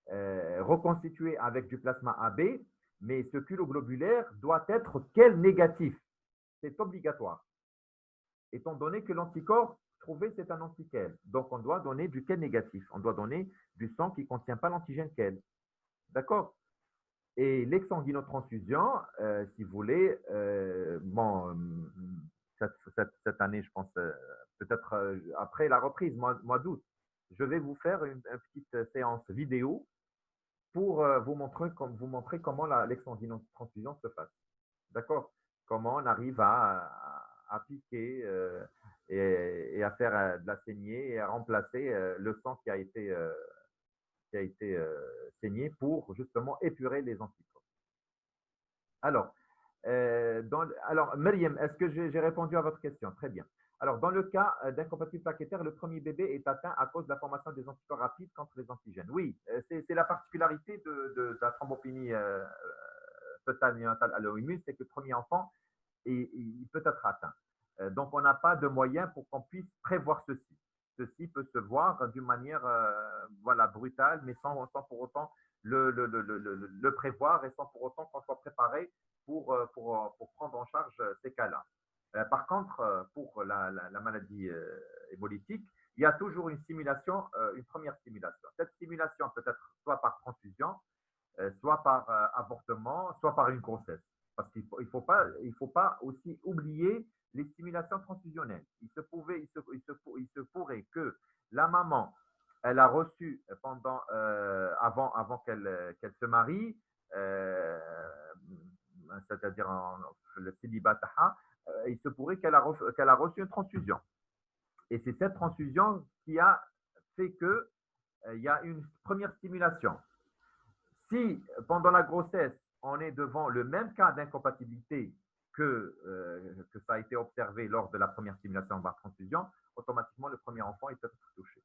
reconstitué avec du plasma AB, mais ce culoglobulaire doit être quel négatif. C'est obligatoire. Étant donné que l'anticorps trouvé, c'est un anti-quel. Donc, on doit donner du quel négatif. On doit donner du sang qui ne contient pas l'antigène quel. D'accord? Et l'exsanguinotransfusion, si vous voulez, bon, cette année, je pense, peut-être après la reprise, mois d'août, je vais vous faire une petite séance vidéo pour vous montrer comment l'exsanguinotransfusion se passe. D'accord? Comment on arrive à piquer et à faire de la saignée et à remplacer le sang qui a été saigné pour justement épurer les anticorps. Alors, Myriam, est-ce que j'ai répondu à votre question? Très bien. Alors, dans le cas d'incompatibilité plaquettaire, le premier bébé est atteint à cause de la formation des anticorps rapides contre les antigènes. Oui, c'est la particularité de la thrombopénie fœtale néonatale allo-immune, c'est que le premier enfant, il peut être atteint. Donc, on n'a pas de moyen pour qu'on puisse prévoir ceci. Ceci peut se voir d'une manière voilà, brutale, mais sans pour autant le prévoir et sans pour autant qu'on soit préparé pour prendre en charge ces cas-là. Par contre, pour la maladie hémolytique, il y a toujours une simulation, une première simulation. Cette simulation peut être soit par transfusion, soit par avortement, soit par une grossesse. Parce qu'il ne faut pas aussi oublier les stimulations transfusionnelles. Il se pourrait que la maman, elle a reçu avant qu'elle se marie, c'est-à-dire le célibat, il se pourrait qu'elle a reçu une transfusion. Et c'est cette transfusion qui a fait que il y a une première stimulation. Si pendant la grossesse, on est devant le même cas d'incompatibilité que ça a été observé lors de la première stimulation par transfusion, automatiquement le premier enfant est peut-être touché.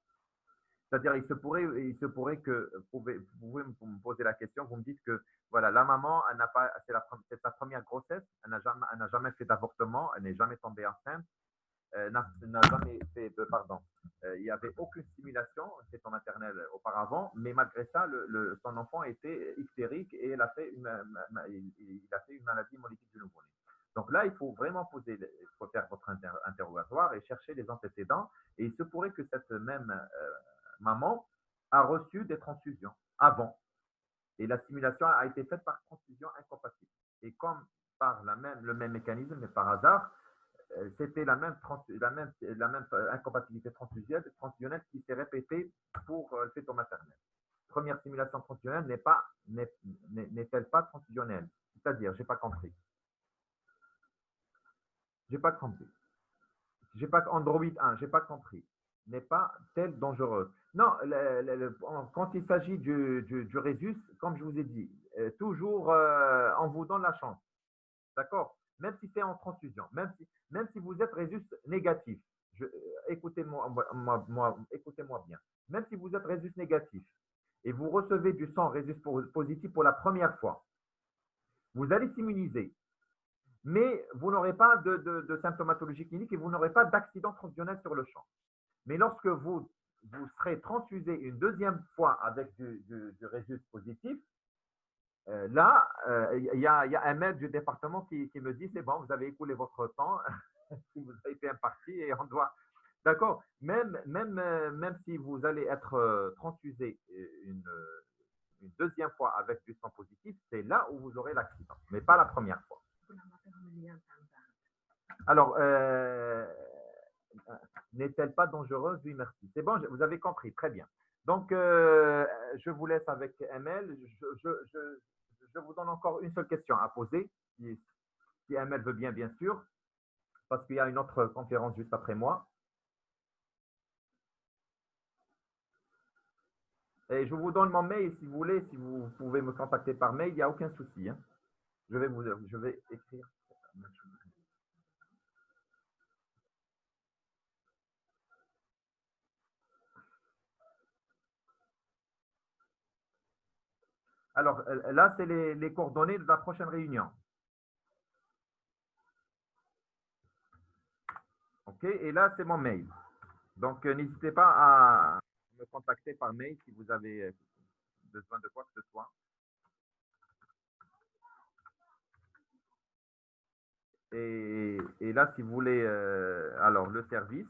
C'est-à-dire, il se pourrait que vous pouvez me poser la question, vous me dites que voilà, la maman, c'est sa première grossesse, elle n'a jamais fait d'avortement, elle n'est jamais tombée enceinte, n'a jamais fait il n'y avait aucune stimulation en maternelle auparavant, mais malgré ça, son enfant était hystérique et il a fait une maladie hémolytique du nouveau-né. Donc là, il faut vraiment faire votre interrogatoire et chercher les antécédents. Et il se pourrait que cette même maman a reçu des transfusions avant. Et la stimulation a été faite par transfusion incompatible. Et comme par le même mécanisme, mais par hasard, c'était la même incompatibilité transfusionnelle qui s'est répétée pour le fœtus maternel. Première stimulation transfusionnelle n'est-elle pas transfusionnelle? C'est-à-dire, j'ai pas compris. Android 1, j'ai pas compris. N'est pas telle dangereuse. Non, quand il s'agit du résus, comme je vous ai dit, toujours on vous donne la chance. D'accord? Même si c'est en transfusion, même si vous êtes résus négatif, écoutez-moi bien, même si vous êtes résus négatif et vous recevez du sang résus positif pour la première fois, vous allez s'immuniser, mais vous n'aurez pas de symptomatologie clinique et vous n'aurez pas d'accident transfusionnel sur le champ. Mais lorsque vous serez transfusé une deuxième fois avec du résus positif, là, il y a un maître du département qui me dit, c'est bon, vous avez écoulé votre temps, vous avez fait un parti et on doit… D'accord? Même si vous allez être transfusé une deuxième fois avec du sang positif, c'est là où vous aurez l'accident, mais pas la première fois. Alors, n'est-elle pas dangereuse? Oui, merci. C'est bon, vous avez compris, très bien. Donc, je vous laisse avec ML. Je vous donne encore une seule question à poser, si ML veut bien sûr, parce qu'il y a une autre conférence juste après moi. Et je vous donne mon mail si vous voulez, si vous pouvez me contacter par mail, il n'y a aucun souci. Hein. Je vais écrire. Alors là, c'est les coordonnées de la prochaine réunion. OK, et là, c'est mon mail. Donc, n'hésitez pas à me contacter par mail si vous avez besoin de quoi que ce soit. Et là, si vous voulez, alors, le service.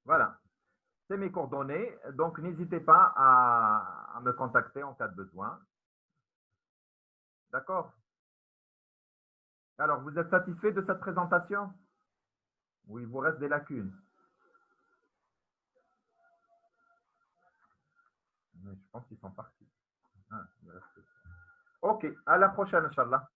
Voilà, c'est mes coordonnées. Donc, n'hésitez pas à me contacter en cas de besoin. D'accord? Alors, vous êtes satisfait de cette présentation? Ou il vous reste des lacunes? Mais je pense qu'ils sont partis. Ah, il reste- Ok, à la prochaine, Inch'Allah.